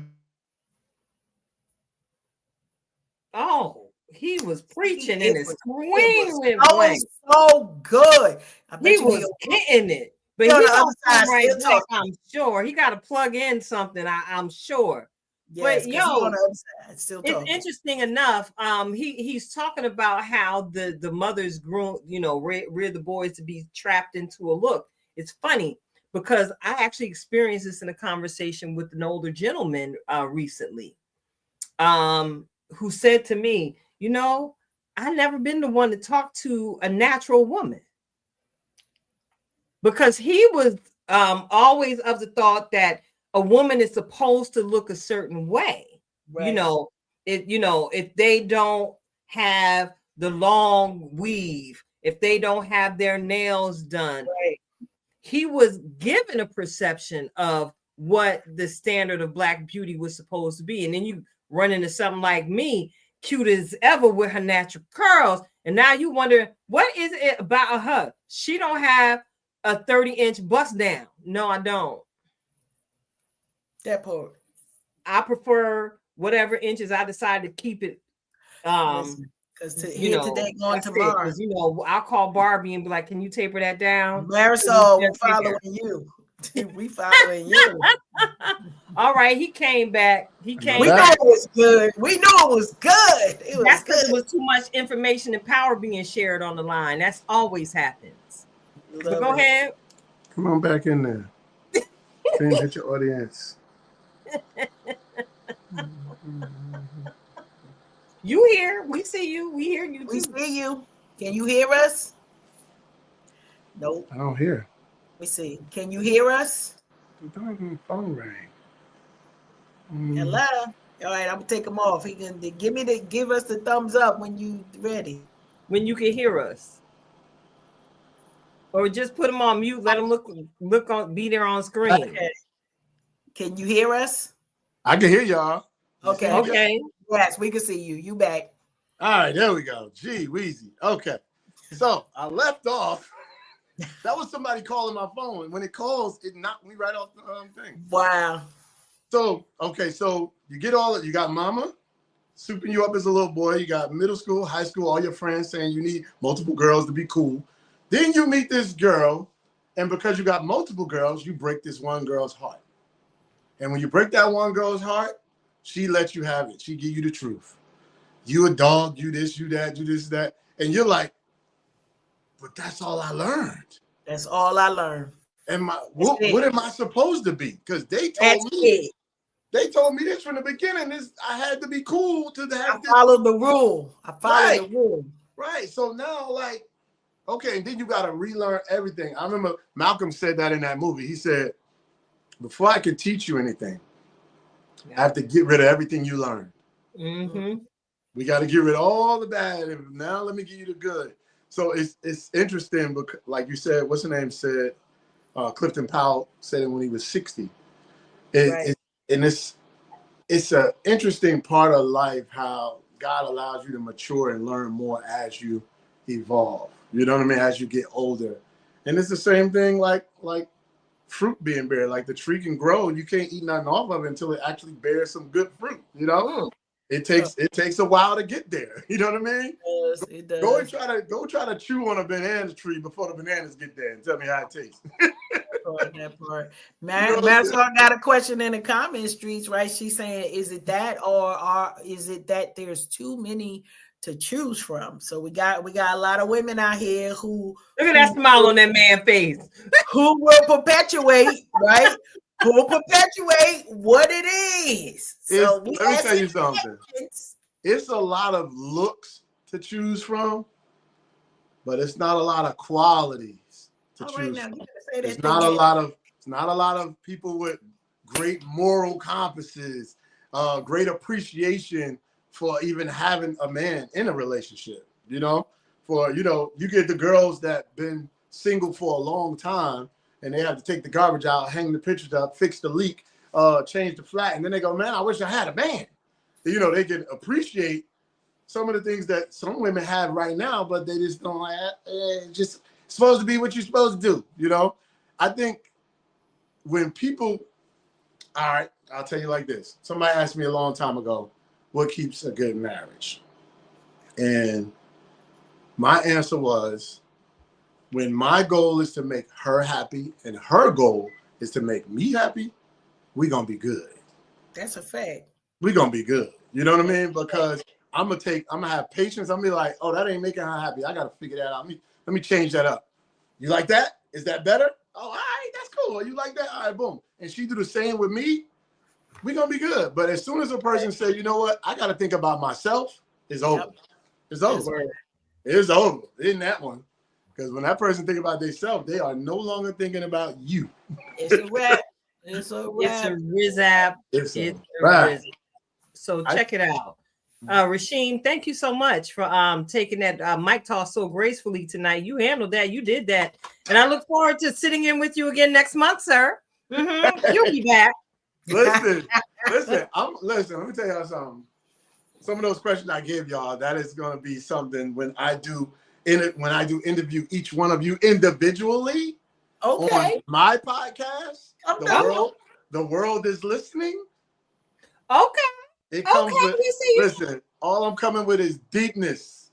C: He was preaching in his swing.
D: So good.
C: He was getting it. But he don't come right back, I'm sure. He got to plug in something, I'm sure. Yes, but it's interesting enough. He's talking about how the mothers grew, rear the boys to be trapped into a look. It's funny because I actually experienced this in a conversation with an older gentleman recently, who said to me, I never been the one to talk to a natural woman, because he was always of the thought that a woman is supposed to look a certain way. Right. If they don't have the long weave, if they don't have their nails done, right. He was given a perception of what the standard of Black beauty was supposed to be. And then you run into something like me, cute as ever with her natural curls. And now you wonder, what is it about her? She don't have a 30-inch bust down. No, I don't.
D: That part.
C: I prefer whatever inches I decide to keep it.
D: Because today going tomorrow.
C: I'll call Barbie and be like, can you taper that down?
D: Marisol, we're following you. We following you.
C: All right, he came back. We
D: knew it was good.
C: That's because it was too much information and power being shared on the line. That's always happens. But go ahead.
E: Come on back in there. Hit your audience.
C: You here? We see you. We hear you.
D: We see you. Can you hear us? Nope.
E: I don't hear.
D: Let me see. Can you hear us?
E: The phone rang.
D: Hello. All right, I'm gonna take him off. He can give us the thumbs up when you ready.
C: When you can hear us. Or just put him on mute. Let him be there on screen.
D: Okay. Can you hear us?
E: I can hear y'all.
C: Okay.
D: Yes, we can see you. You back.
E: All right, there we go. Gee, Weezy. Okay. So I left off That was somebody calling my phone. And when it calls, it knocked me right off the thing.
D: Wow.
E: So, okay, so you got mama souping you up as a little boy. You got middle school, high school, all your friends saying you need multiple girls to be cool. Then you meet this girl, and because you got multiple girls, you break this one girl's heart. And when you break that one girl's heart, she lets you have it. She give you the truth. You a dog, you this, you that, you this, that. And you're like, but that's all I learned.
D: That's all I learned.
E: And what am I supposed to be? Because they told me this from the beginning. I had to be cool to have
D: I followed the rule. The rule.
E: Right. So now, like, okay, and then you got to relearn everything. I remember Malcolm said that in that movie. He said, before I can teach you anything, I have to get rid of everything you learned.
C: Mm-hmm.
E: We got to get rid of all the bad. And now let me give you the good. So it's interesting because, like you said, what's the name said, Clifton Powell said it when he was 60. And it's an interesting part of life how God allows you to mature and learn more as you evolve. You know what I mean? As you get older. And it's the same thing like fruit being bare. Like the tree can grow and you can't eat nothing off of it until it actually bears some good fruit, you know? It takes a while to get there. You know what I mean?
D: It does.
E: Go try to chew on a banana tree before the bananas get there and tell me how it tastes.
D: That part. Marisol got a question in the comment streets, right? She's saying, is it that or is it that there's too many to choose from? So we got a lot of women out here who
C: look at that smile on that man's face.
D: Who will perpetuate, right? Who will perpetuate what it is. So
E: let me tell you something. It's a lot of looks to choose from, but it's not a lot of qualities to choose from. It's not a lot of people with great moral compasses, great appreciation for even having a man in a relationship. You know, you get the girls that been single for a long time and they have to take the garbage out, hang the pictures up, fix the leak, change the flat, and then they go, man, I wish I had a man. You know, they can appreciate some of the things that some women have right now, but they just don't just supposed to be what you're supposed to do. You know, I think when people, all right, I'll tell you like this. Somebody asked me a long time ago, what keeps a good marriage? And my answer was, when my goal is to make her happy and her goal is to make me happy, we're going to be good.
D: That's a fact.
E: We're going to be good. You know what I mean? Because I'm going to have patience. I'm going to be like, oh, that ain't making her happy. I got to figure that out. Let me change that up. You like that? Is that better? Oh, all right, that's cool. You like that? All right, boom. And she do the same with me, we're going to be good. But as soon as a person says, you know what? I got to think about myself, it's over. Yep. It's over. It's over. Isn't that one? Because when that person think about themselves, they are no longer thinking about you.
D: It's a wrap. It's a
C: rizap. It's a rizap. So check it out. Rasheem, thank you so much for taking that mic toss so gracefully tonight. You handled that. You did that. And I look forward to sitting in with you again next month, sir. Mm-hmm. You'll be back.
E: Listen. Let me tell y'all something. Some of those questions I gave y'all, that is going to be something when I do interview each one of you individually on my podcast. The world is listening.
C: Okay.
E: It comes with, listen, all I'm coming with is deepness.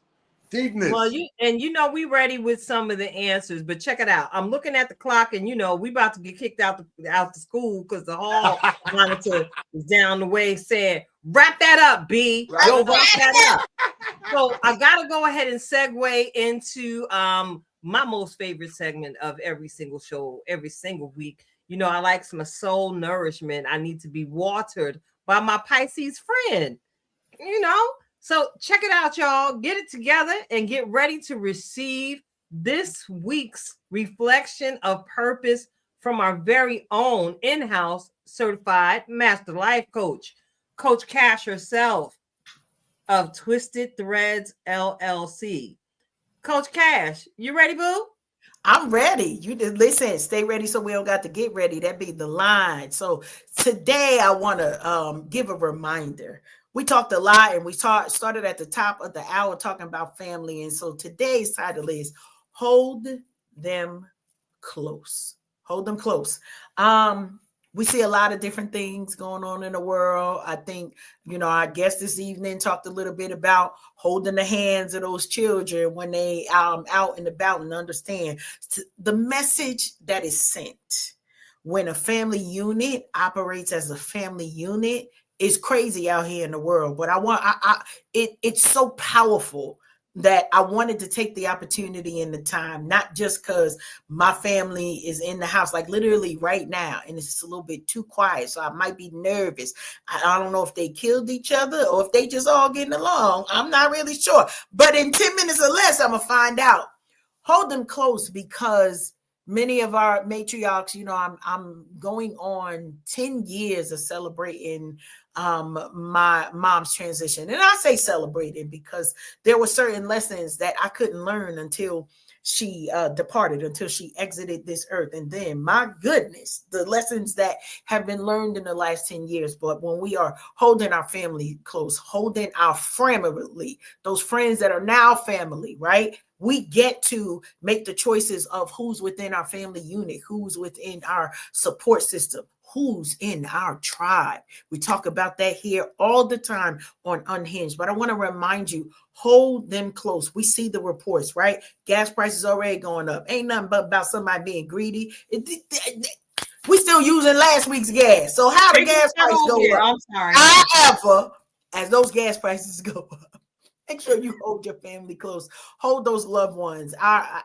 C: Well, we ready with some of the answers, but check it out. I'm looking at the clock and we about to get kicked out to school because the hall monitor is down the way saying, wrap that up, B. Wrap that up. So I gotta go ahead and segue into my most favorite segment of every single show, every single week. I like some soul nourishment. I need to be watered by my Pisces friend, So check it out, y'all. Get it together and get ready to receive this week's reflection of purpose from our very own in-house certified master life coach, Coach Cash herself of Twisted Threads LLC. Coach Cash, you ready, boo?
D: I'm ready. You just listen, stay ready so we don't got to get ready. That be the line. So today I want to give a reminder. We talked a lot and we started at the top of the hour talking about family. And so today's title is Hold them close. Hold them close. We see a lot of different things going on in the world. I think, our guest this evening talked a little bit about holding the hands of those children when they out and about, and understand the message that is sent when a family unit operates as a family unit is crazy out here in the world. But it's so powerful that I wanted to take the opportunity and the time, not just because my family is in the house, like literally right now, and it's just a little bit too quiet, so I might be nervous. I don't know if they killed each other or if they just all getting along. I'm not really sure. But in 10 minutes or less, I'm going to find out. Hold them close, because many of our matriarchs, I'm going on 10 years of celebrating my mom's transition. And I say celebrating because there were certain lessons that I couldn't learn until she departed, until she exited this earth. And then, my goodness, the lessons that have been learned in the last 10 years. But when we are holding our family close, holding our family, those friends that are now family, right? We get to make the choices of who's within our family unit, who's within our support system, who's in our tribe. We talk about that here all the time on Unhinged. But I want to remind you, hold them close. We see the reports, right? Gas prices already going up. Ain't nothing but about somebody being greedy. We still using last week's gas. So how the gas price go up?
C: I'm sorry.
D: However, as those gas prices go up, make sure you hold your family close. Hold those loved ones. Our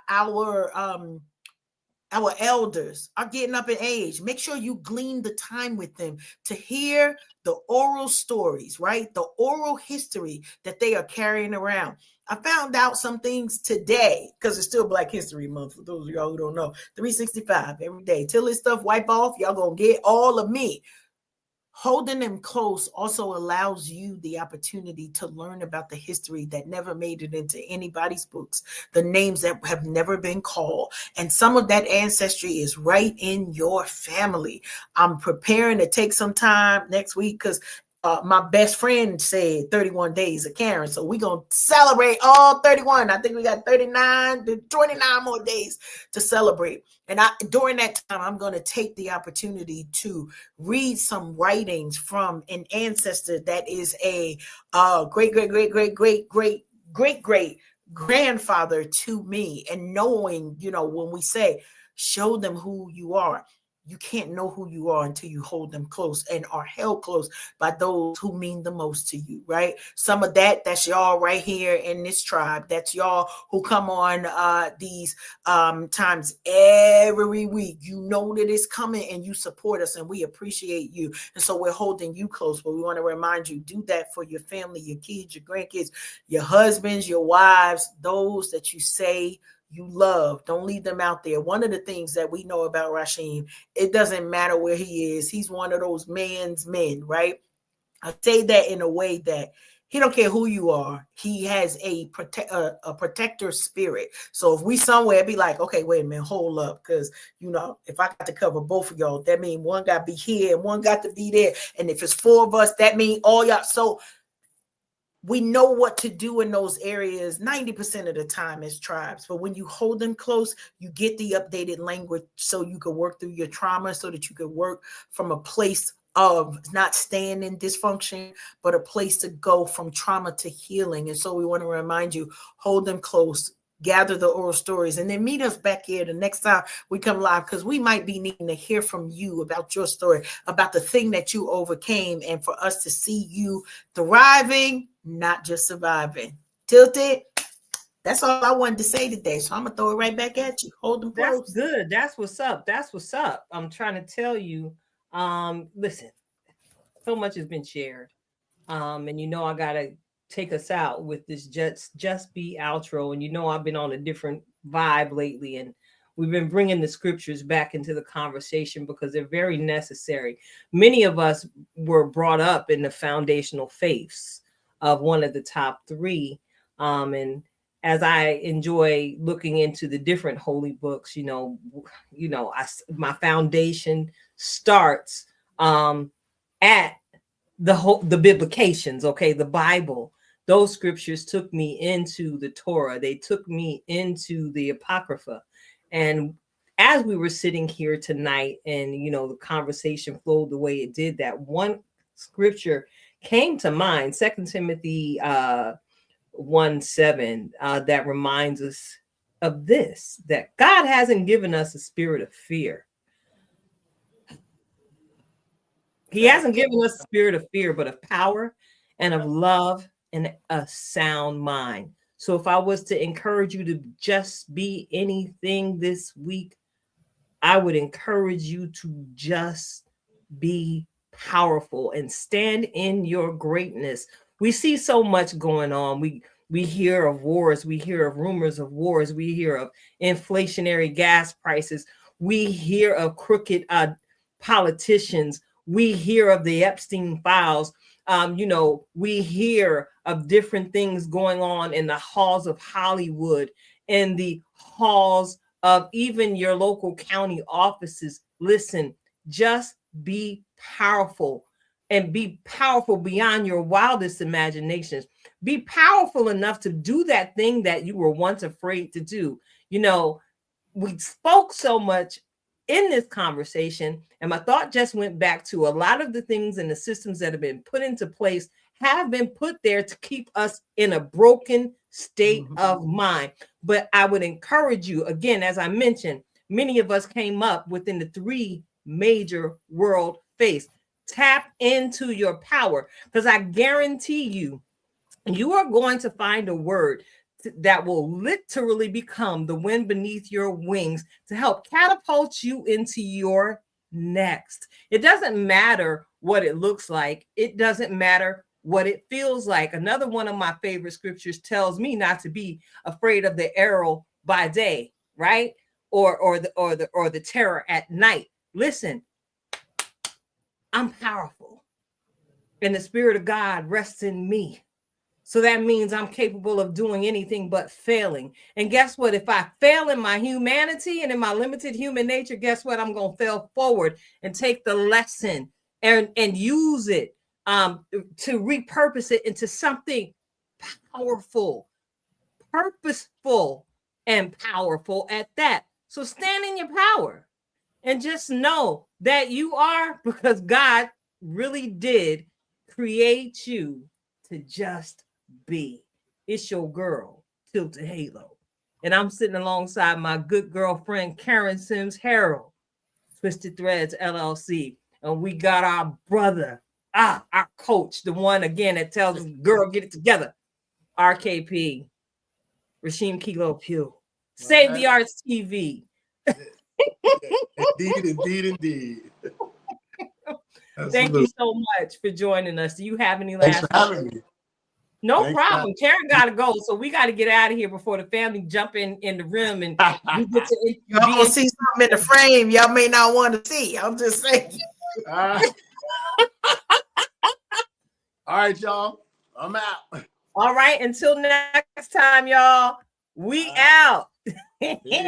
D: elders are getting up in age. Make sure you glean the time with them to hear the oral stories, right? The oral history that they are carrying around. I found out some things today, because it's still Black History Month, for those of y'all who don't know. 365 every day. Till this stuff wipe off, y'all gonna get all of me. Holding them close also allows you the opportunity to learn about the history that never made it into anybody's books, the names that have never been called. And some of that ancestry is right in your family. I'm preparing to take some time next week because my best friend said 31 days of Karen. So we're going to celebrate all 31. I think we got 29 to 29 more days to celebrate. And during that time, I'm going to take the opportunity to read some writings from an ancestor that is a great grandfather to me. And knowing, when we say, show them who you are, you can't know who you are until you hold them close and are held close by those who mean the most to you, right? Some of that's y'all right here in this tribe. That's y'all who come on these times every week. You know that it's coming and you support us, and we appreciate you. And so we're holding you close, but we want to remind you, do that for your family, your kids, your grandkids, your husbands, your wives, those that you say you love. Don't leave them out there. One of the things that we know about Rasheem, it doesn't matter where he is. He's one of those man's men, right? I say that in a way that he don't care who you are. He has a protector spirit. So if we somewhere, be like, okay, wait a minute, hold up. Because, if I got to cover both of y'all, that means one got to be here and one got to be there. And if it's 4 of us, that means all y'all. So we know what to do in those areas 90% of the time as tribes. But when you hold them close, you get the updated language so you can work through your trauma, so that you can work from a place of not staying in dysfunction, but a place to go from trauma to healing. And so we want to remind you, hold them close, gather the oral stories, and then meet us back here the next time we come live, because we might be needing to hear from you about your story, about the thing that you overcame, and for us to see you thriving, not just surviving. Tilted. That's all I wanted to say today. So I'm going to throw it right back at you. Hold them close.
C: That's good. That's what's up. That's what's up. I'm trying to tell you, listen, so much has been shared. And I got to take us out with this just be outro. And I've been on a different vibe lately, and we've been bringing the scriptures back into the conversation because they're very necessary. Many of us were brought up in the foundational faiths of one of the top 3. And as I enjoy looking into the different holy books, my foundation starts at the biblications, okay, the Bible. Those scriptures took me into the Torah. They took me into the Apocrypha. And as we were sitting here tonight and, the conversation flowed the way it did, that one scripture came to mind, 2 Timothy 1:7, that reminds us of this, that God hasn't given us a spirit of fear. He hasn't given us a spirit of fear, but of power and of love and a sound mind. So if I was to encourage you to just be anything this week, I would encourage you to just be powerful and stand in your greatness. We see so much going on. We hear of wars, we hear of rumors of wars, we hear of inflationary gas prices, we hear of crooked politicians, we hear of the Epstein files. We hear of different things going on in the halls of Hollywood, in the halls of even your local county offices. Listen, just be powerful, and be powerful beyond your wildest imaginations. Be powerful enough to do that thing that you were once afraid to do. We spoke so much in this conversation, and my thought just went back to a lot of the things and the systems that have been put into place have been put there to keep us in a broken state of mind. But I would encourage you, again, as I mentioned, many of us came up within the 3 major world faiths. Tap into your power, because I guarantee you are going to find a word that will literally become the wind beneath your wings to help catapult you into your next. It doesn't matter what it looks like. It doesn't matter what it feels like. Another one of my favorite scriptures tells me not to be afraid of the arrow by day, right? Or the terror at night. Listen, I'm powerful, and the Spirit of God rests in me. So that means I'm capable of doing anything but failing. And guess what? If I fail in my humanity and in my limited human nature, guess what? I'm going to fail forward and take the lesson and use it to repurpose it into something powerful, purposeful, and powerful at that. So stand in your power and just know that you are, because God really did create you to just be. It's your girl, Tilted Halo. And I'm sitting alongside my good girlfriend, Karen Sims Harrell, Twisted Threads LLC. And we got our brother, our coach, the one again that tells us, girl, get it together. RKP, Rasheem Kilo Pugh. Save the Arts TV.
E: Indeed.
C: Thank you so much for joining us. Do you have any last
E: Thanks for having me.
C: No problem. Karen got to go, so we got to get out of here before the family jump in the room and we get to.
D: Y'all gonna see something in the frame y'all may not want to see. I'm just saying.
E: All right, y'all. I'm out.
C: All right. Until next time, y'all. We out.